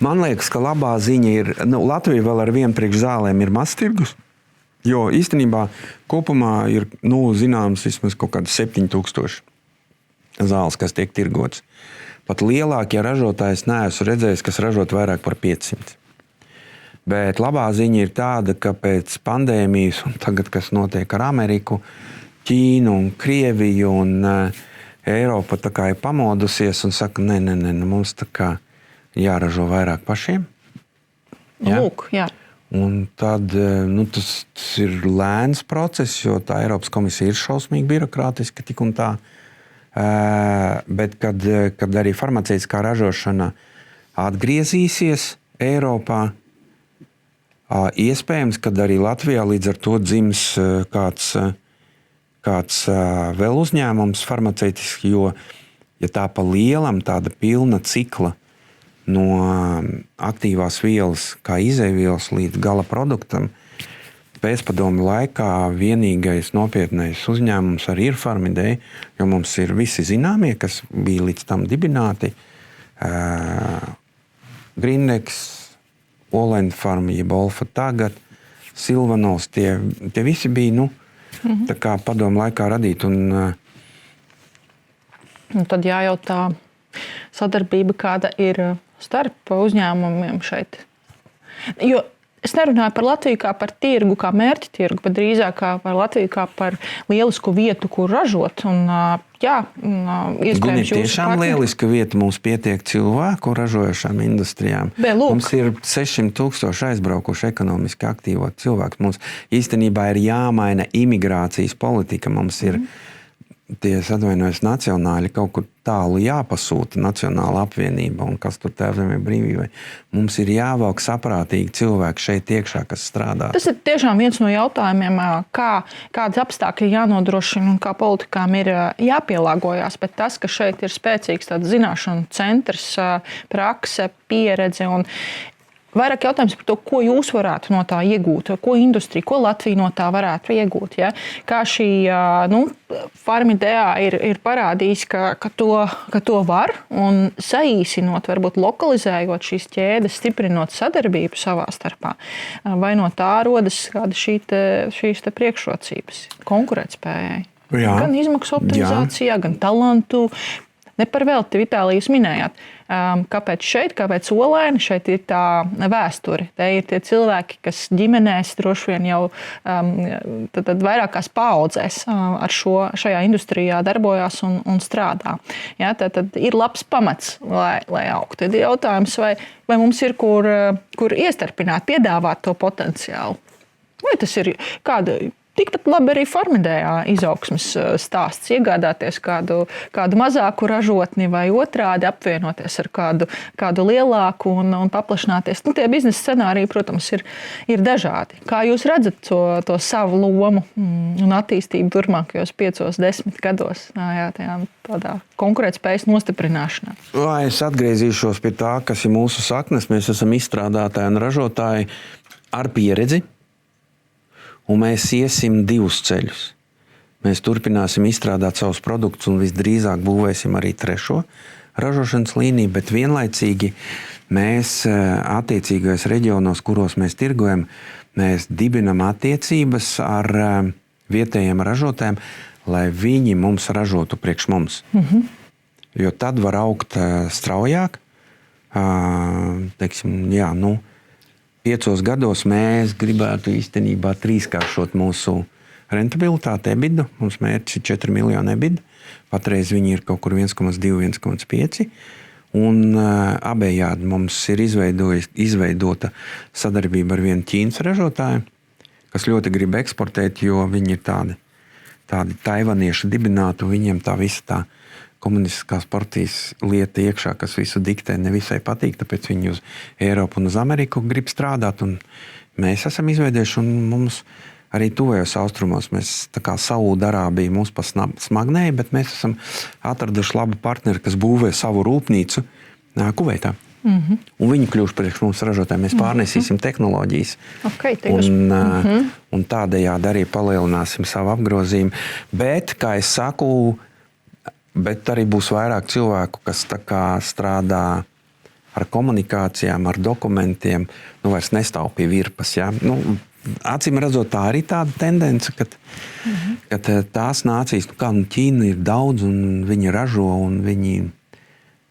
Man liekas, ka labā ziņa ir, Latvija vēl ar vienu priekš zālēm ir mazs tirgus. Jo īstenībā kopumā ir zināms vismaz kaut kāds 7000 zāles, kas tiek tirgotas. Pat lielākie ražotāji neesmu redzējis, kas ražot vairāk par 500. Bet labā ziņa ir tāda, ka pēc pandēmijas un tagad, kas notiek ar Ameriku, Ķīnu un Krieviju un Eiropa tā kā ir pamodusies un saka, nē, mums tā kā jāražo vairāk pašiem. Ja? Lūk, jā. Un tad tas ir lēns process, jo tā Eiropas komisija ir šausmīgi birokrātiska tik un tā. Bet kad arī farmaceitiskā ražošana atgriezīsies Eiropā, iespējams, kad arī Latvijā līdz ar to dzims kāds vēl uzņēmums farmaceitisks, jo ja tā pa lielam tāda pilna cikla no aktīvās vielas, kā izejvielas līdz gala produktam, pēcpadomu laikā vienīgais nopietnais uzņēmums arī ir Farmidea, jo mums ir visi zināmie, kas bija līdz tam dibināti. Grindex, Olenfarm, jeb Olfa tagad, Silvanovs, tie visi bija, tā kā padomu laikā radīti. Un tad jājautā sadarbība, kāda ir starp uzņēmumiem šeit. Jo es nerunāju par Latviju kā par tirgu, kā mērķi tirgu, bet drīzāk par Latviju kā par lielisku vietu, kur ražot. Un, iespējams, tiešām lieliska vieta, mums pietiek cilvēku ražojošām industrijām. Mums ir 600,000 aizbraukuši ekonomiski aktīvo cilvēku. Mums īstenībā ir jāmaina imigrācijas politika. Mums ir nacionāļi kaut kur tālu jāpasūta Nacionāla apvienība un kas tur Tēvzemē brīvībai. Mums ir jāvelk saprātīgi cilvēki šeit iekšā, kas strādā. Tas ir tiešām viens no jautājumiem, kādas apstākļi jānodrošina un kā politikām ir jāpielāgojās, bet tas, ka šeit ir spēcīgs tāds zināšanu centrs, prakse, pieredze un vairāk jautājums par to, ko jūs varētu no tā iegūt, ko industrija, ko Latvija no tā varētu iegūt. Ja? Kā šī Farmidea ir parādījis, ka to var un saīsinot, varbūt lokalizējot šīs ķēdes, stiprinot sadarbību savā starpā. Vai no tā rodas kāda šīs priekšrocības konkurētspējai? Jā. Gan izmaksu optimizācijā, gan talantu. Ne par velti, Vitālija, jūs minējāt, kāpēc šeit, kāpēc Olaini, šeit ir tā vēsture. Te ir tie cilvēki, kas ģimenēs droši vien jau tad vairākās paaudzēs ar šajā industrijā darbojās un strādā. Ja, tad ir labs pamats, lai augtu. Tad ir jautājums, vai mums ir kur iestarpināt, piedāvāt to potenciālu. Vai tas ir kāda... Tikpat labi arī Farmidea izaugsmes stāsts iegādāties kādu mazāku ražotni vai otrādi apvienoties ar kādu lielāku un paplašināties. Tie biznesa scenāriji, protams, ir dažādi. Kā jūs redzat to savu lomu un attīstību turpmākajos 5-10 gados tādā konkurētspējas nostiprināšanā? Es atgriezīšos pie tā, kas ir mūsu saknes. Mēs esam izstrādātāji un ražotāji ar pieredzi. Un mēs iesim divus ceļus. Mēs turpināsim izstrādāt savus produktus un visdrīzāk būvēsim arī trešo ražošanas līniju, bet vienlaicīgi mēs attiecīgajos reģionos, kuros mēs tirgojam, mēs dibinam attiecības ar vietējiem ražotājiem, lai viņi mums ražotu priekš mums. Jo tad var augt straujāk. 5 gados mēs gribētu īstenībā 3-kāršot mūsu rentabilitāti, EBITDA. Mums mērķis ir 4 miljoni EBITDA. Patreiz viņi ir kaut kur 1,2, 1,5. Un abējādi mums ir izveidota sadarbība ar vienu Ķīnas ražotāju, kas ļoti grib eksportēt, jo viņi ir tādi tādi taivanieši dibinātu, viņiem tā visa tā komunistiskās partijas lieta iekšā, kas visu diktē, nevisai patīk, tāpēc viņi uz Eiropu un uz Ameriku grib strādāt, un mēs esam izveidojuši, un mums arī tuvējos austrumos, mēs tā kā Saūda-Arābija mūs pasmagnēja, bet mēs esam atraduši labu partneri, kas būvē savu rūpnīcu Kuveitā. Un viņi kļūst priekš mums ražotājiem. Mēs pārnesīsim tehnoloģijas. Un tādējādi arī palielināsim savu apgrozījumu. Bet, kā es saku, bet arī būs vairāk cilvēku, kas tā kā strādā ar komunikācijām, ar dokumentiem, vairs nestāv pie virpas. Ja? Acīm redzot, tā arī tāda tendence, kad tās nācijas, kā Ķīna ir daudz, un viņi ražo, un viņi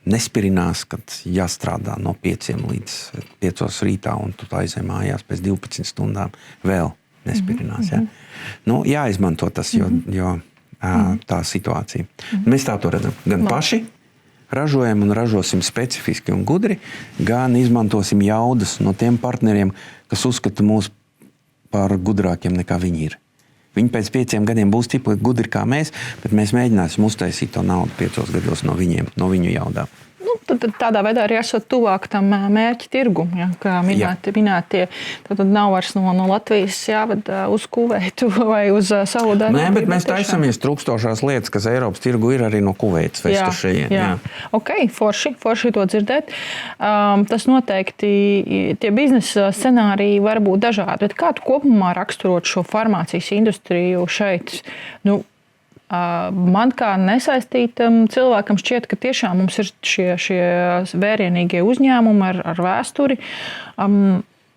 nespirinās, kad jāstrādā no 5 līdz 5 rītā, un tu aizej mājās pēc 12 stundām vēl nespirinās. Ja? Jāizmanto tas, jo tā situācija. Mēs tā to redzam. Gan paši ražojam un ražosim specifiski un gudri, gan izmantosim jaudas no tiem partneriem, kas uzskata mūs par gudrākiem nekā viņi ir. Viņi pēc 5 gadiem būs tikpat gudri kā mēs, bet mēs mēģināsim uztaisīt to naudu 5 gados no viņiem, no viņu jaudām. Tad tādā veidā arī esat tuvāk tam mērķa tirgumu, ja, kā minētie. Tad nav vairs no Latvijas jāved uz Kuveitu vai uz Saūda-Arābiju. Nē, bet mēs taisamies trūkstošās lietas, kas Eiropas tirgu ir arī no Kuveitas vestu šeit. Jā. Ok, forši to dzirdēt. Tas noteikti, tie biznesa scenāriji var būt dažādi, bet kā tu kopumā raksturot šo farmācijas industriju šeit? Man kā nesaistītam cilvēkam šķiet, ka tiešām mums ir šie vērienīgie uzņēmumi ar vēsturi,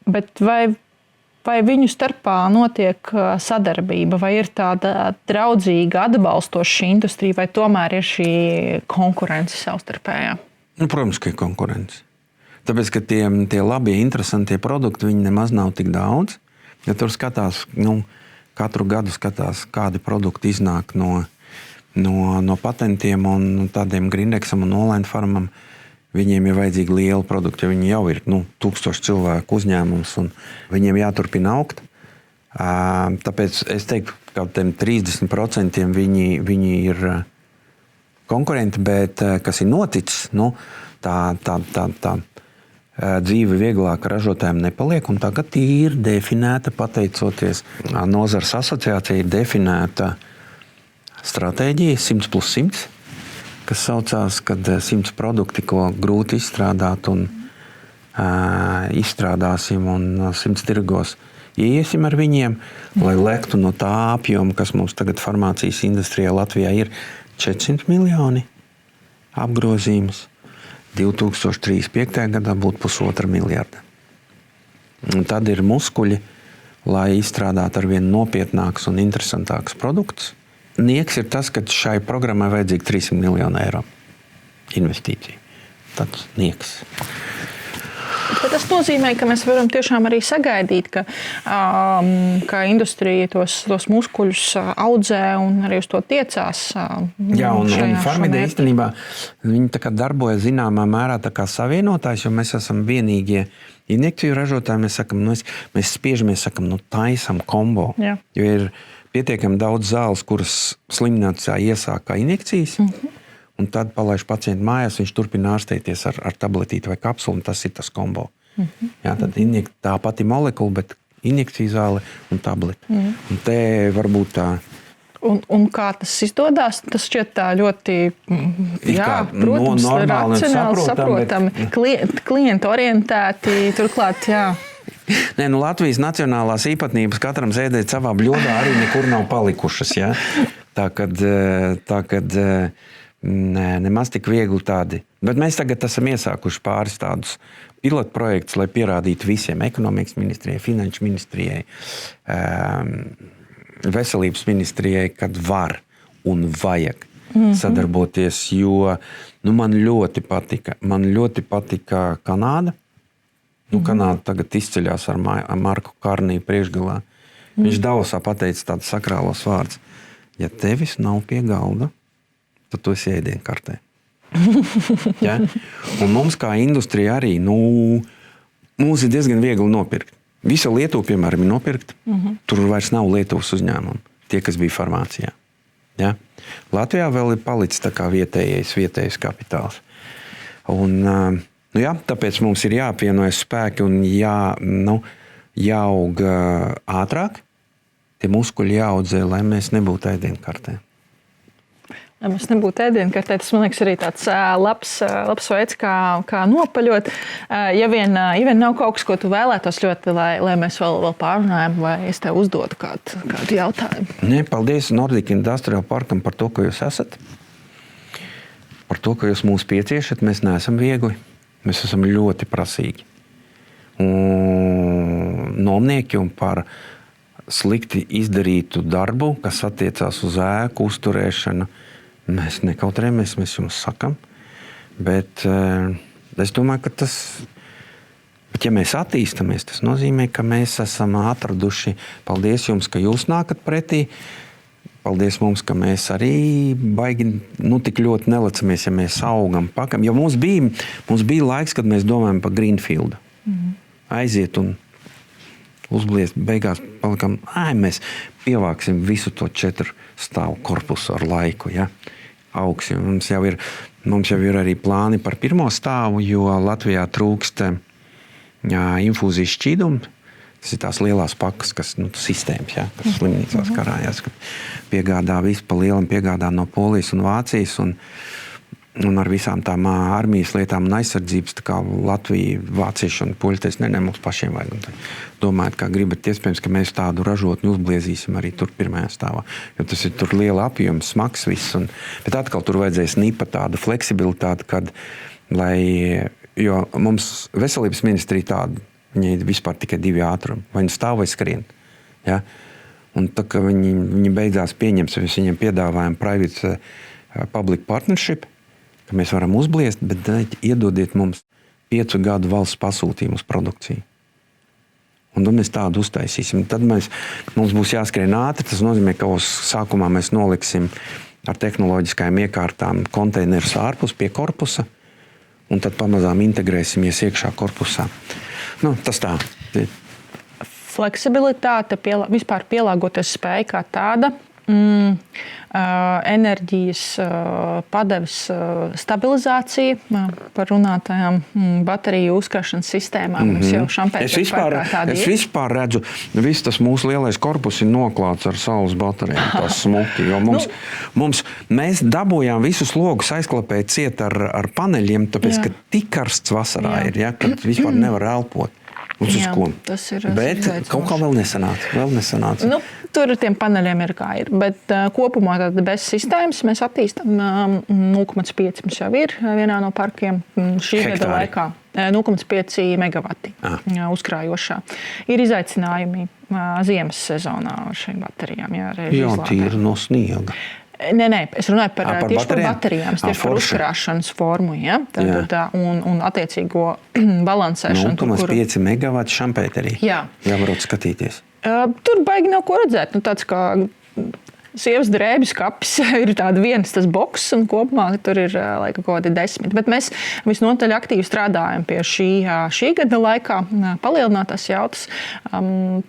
bet vai viņu starpā notiek sadarbība, vai ir tāda draudzīga, atbalstoša industrija, vai tomēr ir šī konkurence savstarpējā? Protams, ka ir konkurence. Tāpēc, ka tie labie, interesantie produkti, viņi nemaz nav tik daudz. Ja tur skatās, katru gadu skatās, kādi produkti iznāk no patentiem un tādiem Grindeksam un online farmam. Viņiem ir vajadzīgi lieli produkti, jo viņi jau ir 1000 cilvēku uzņēmums un viņiem jāturpina augt. Tāpēc es teiktu, ka tiem 30% viņi ir konkurenti, bet kas ir noticis, tā dzīve vieglāk ražotājiem nepaliek, un tagad ir definēta, pateicoties nozares asociācija, ir definēta stratēģija 100+100, kas saucās, kad 100 produkti, ko grūti izstrādāt un izstrādāsim un 100 tirgos iesim ar viņiem, lai lektu no tā apjoma, kas mums tagad farmācijas industrijā Latvijā ir 400 miljoni apgrozījums. 2035. gadā būtu 1,5 miljarda. Un tad ir muskuļi, lai izstrādātu arvien nopietnāks un interesantāks produkts. Nieks ir tas, ka šai programmai vajadzīgi 300 miljonu eiro investīciju. Tāds nieks. Bet tas nozīmē, ka mēs varam tiešām arī sagaidīt, ka industrija tos muskuļus audzē un arī uz to tiecās. Jā, un Farmide īstenībā viņi tā kā darbojas zināmā mērā tā kā savienotājs, jo mēs esam vienīgie injekciju ražotāji. Mēs sakam, mēs spiežamies, sakam, taisam kombo. Jā. Jo ir pietiekami daudz zāles, kuras slimnīcā iesāk kā injekcijas. Un tad palaiž pacientu mājās, viņš turpina ārstēties ar tabletīti vai kapsulu, un tas ir tas kombo. Jā, tad tā pati molekula, bet injekcija zāle un tableti. Un te varbūt tā... Un kā tas izdodas? Tas šķiet tā ļoti, protams, racionāli saprotami, klienta orientēti, turklāt, jā. Nē, Latvijas nacionālās īpatnības katram sēdēt savā bļodā arī nekur nav palikušas, jā. Tā kad nemaz tik viegli tādi. Bet mēs tagad esam iesākuši pāris tādus pilotprojektus, lai pierādītu visiem ekonomikas ministrijai, finanšu ministrijai, veselības ministrijai, kad var un vajag sadarboties, jo man ļoti patika Kanāda. Kanāda tagad izceļās ar Marku Karniju priekšgalā. Viņš Davosā pateica tādu sakrālos vārdus. Ja tevis nav pie galda, tad tu esi ēdienkartē. Ja? Un mums kā industrija arī, mums ir diezgan viegli nopirkt. Visa Lietuva, piemēram, ir nopirkt. Tur vairs nav Lietuvas uzņēmumu, tie, kas bija farmācijā. Ja? Latvijā vēl ir palicis tā kā vietējais kapitāls. Un, tāpēc mums ir jāapvienojas spēki un jāaug ātrāk. Tie muskuļi jāaudzē, lai mēs nebūtu ēdienkartē. Lai mums nebūtu ēdienkartē, tas, man liekas, arī tāds labs veids, kā nopaļot. Ja vien nav kaut kas, ko tu vēlētos ļoti, lai mēs vēl pārunājam, vai es tev uzdodu kādu jautājumu. Nē, paldies Nordic Industrial Parkam par to, ka jūs esat. Par to, ka jūs mūs pieciešat. Mēs neesam viegli. Mēs esam ļoti prasīgi. Nomnieki un par slikti izdarītu darbu, kas attiecās uz ēku uzturēšanu. Mēs nekautrējamies, mēs jums sakam. Bet es domāju, ka tas, ja mēs attīstamies, tas nozīmē, ka mēs esam atraduši. Paldies jums, ka jūs nākat pretī. Paldies mums, ka mēs arī baigi tik ļoti nelacamies, ja mēs augam pakam. Jo mums bija laiks, kad mēs domājam par Greenfieldu. Aiziet un uzbliest, beigās palikam, mēs pievāksim visu to 4 stāvu korpusu ar laiku, ja? Augsim. Mums jau ir arī plāni par 1. stāvu, jo Latvijā trūkst infūzijas šķīdumu. Tas ir tās lielās pakas, kas sistēmas, ja? Kas slimnīcās karājās, kad piegādā visu pa lielam, piegādā no Polijas un Vācijas un ar visām tām armijas lietām un aizsardzības, tā kā Latvija, vācieši un poļi teica, ne, mums pašiem vajag. Domājot, kā gribat, iespējams, ka mēs tādu ražotni uzbliezīsim arī tur 1. stāvā. Jo tas ir tur liela apjums, smags viss. Bet atkal tur vajadzēs nipa tādu fleksibilitāti, jo mums veselības ministrija tāda, viņai ir vispār tikai 2 ātrumi. Vai viņi stāv vai skrien. Ja? Un tā, ka viņi beidzās pieņems, mēs viņiem piedāvājam private public partnership, ka mēs varam uzbliest, bet iedodiet mums 5 gadu valsts pasūtījumu uz produkciju. Un tad mēs tādu uztaisīsim. Tad mums būs jāskrien ātri. Tas nozīmē, ka sākumā mēs noliksim ar tehnoloģiskajām iekārtām konteinerus ārpus pie korpusa, un tad pamazām integrēsimies iekšā korpusā. Tas tā. Fleksibilitāte, vispār pielāgoties spēja kā tāda, enerģijas padeves stabilizācija par runātajām bateriju uzkrāšanas sistēmām. Mums jau es vispār redzu, viss tas mūsu lielais korpus ir noklāts ar saules baterijām. Tas smuki, jo mēs dabūjām visus logus aizklapēt ciet ar paneļiem, tāpēc, ka tik karsts vasarā ir, ja, kad vispār nevar elpot. Bet kaut kā vēl nesanāca. Tur ar tiem paneļiem ir kā ir. Bet kopumā bez sistēmas mēs attīstam 0,5 mums jau ir vienā no parkiem šī gada laikā. 0,5 megavati uzkrājošā. Ir izaicinājumi ziemas sezonā ar šīm baterijām. Jā, tīri no sniega. Nē, es runāju par baterijām, tieši par uzkrāšanas formu, ja? Un attiecīgo balansēšanu. 0,5 megavati šampēterī. Jā, varot skatīties. Tur baigi nav ko redzēt. Tāds kā sievas drēbes kapis ir tāda viens tas boks, un kopumā tur ir kaut kādi 10. Bet mēs visnotaļ aktīvi strādājam pie šī gada laikā palielinātās jautas.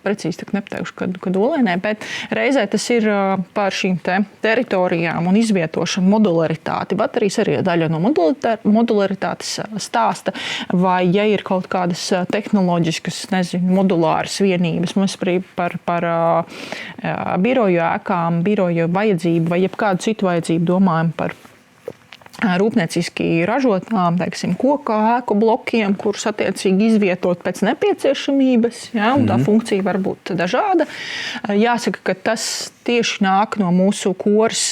Precīzi tak nepateikšu, kad olēnē, bet reizē tas ir par šīm teritorijām un izvietošanu modularitāti. Baterijas arī ir daļa no modularitātes stāsta, vai ja ir kaut kādas tehnoloģiskas, modulāras vienības. Mēs arī par biroju ēkām, biroju vajadzību vai jebkādu citu vajadzību domājam par rūpnieciski ražotām, teiksim, koku ēku blokiem, kurus attiecīgi izvietot pēc nepieciešamības, ja, un tā funkcija var būt dažāda. Jāsaka, ka tas tieši nāk no mūsu koras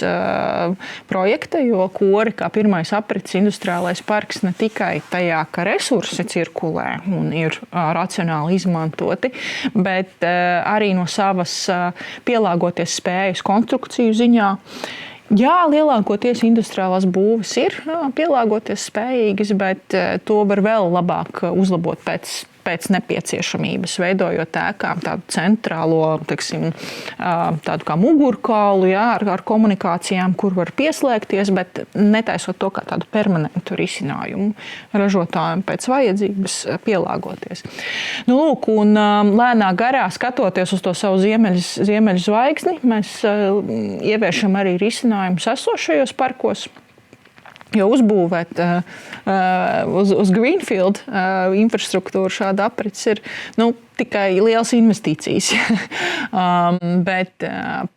projekta, jo kori kā pirmais aprits industriālais parks ne tikai tajā, ka resursi cirkulē un ir racionāli izmantoti, bet arī no savas pielāgoties spējas konstrukciju ziņā. Jā, lielākoties industriālās būves ir pielāgoties spējīgas, bet to var vēl labāk uzlabot pēc pēc nepieciešamības, veidojot ēkām tādu centrālo, teiksim, tādu kā mugurkaulu, jā, ar komunikācijām, kur var pieslēgties, bet netaisot to kā tādu permanentu risinājumu ražotājiem pēc vajadzības pielāgoties. Nu, lūk, un lēnā garā skatoties uz to savu ziemeļu zvaigzni, mēs ieviešam arī risinājumus esošajos parkos. Jo uzbūvēt uz Greenfield infrastruktūru šādu aprits ir tikai lielas investīcijas. Bet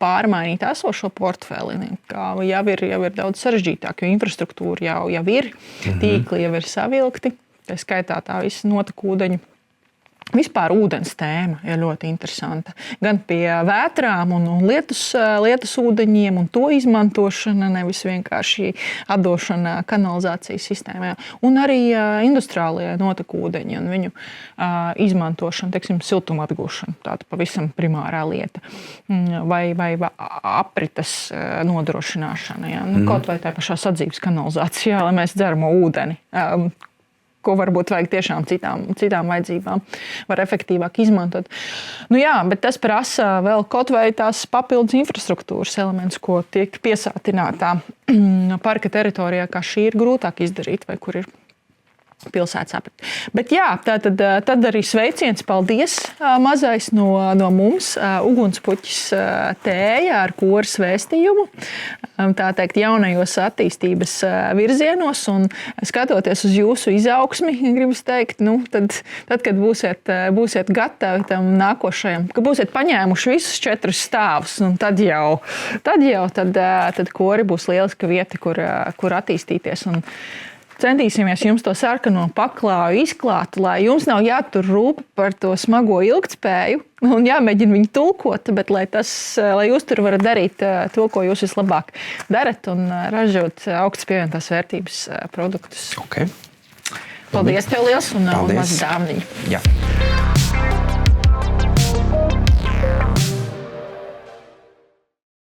pārmainīt esošo portfeli jau ir daudz sarežģītāk, jo infrastruktūra jau ir, tīkli jau ir savilkti, tā skaitā tā visa notekūdeņu. Vispār ūdens tēma ir ļoti interesanta. Gan pie vētrām un lietus ūdeņiem un to izmantošana, nevis vienkārši atdošana kanalizācijas sistēmā. Un arī industriālie notekūdeņi un viņu izmantošana, teiksim, siltuma atgūšana. Tāda pavisam primārā lieta. Vai aprites nodrošināšana. Ja? Kaut vai tā pašā sadzīves kanalizācijā, lai mēs dzeramo ūdeni. Ko varbūt vajag tiešām citām vajadzībām, var efektīvāk izmantot. Jā, bet tas prasa vēl kaut vai tās papildus infrastruktūras elements, ko tiek piesātinātā parka teritorijā, kā šī ir grūtāk izdarīt, vai kur ir pilsētas aprit. Bet jā, tad arī sveiciens, paldies mazais no mums, ugunspuķis tēja ar koras vēstījumu, tā teikt, jaunajos attīstības virzienos, un skatoties uz jūsu izaugsmi, gribas teikt, tad, kad būsiet gatavi tam nākošajam, ka būsiet paņēmuši visus 4 stāvus, un tad kori būs lieliska vieta, kur attīstīties, un centīsimies jums to sarkano paklāju izklāt, lai jums nav jātur rūpa par to smago ilgtspēju un jāmēģina viņu tulkot, bet lai jūs tur varat darīt to, ko jūs vislabāk darat un ražot augstas pievienotās vērtības produktus. Okay. Paldies tev liels un maz dāvniņu. Jā.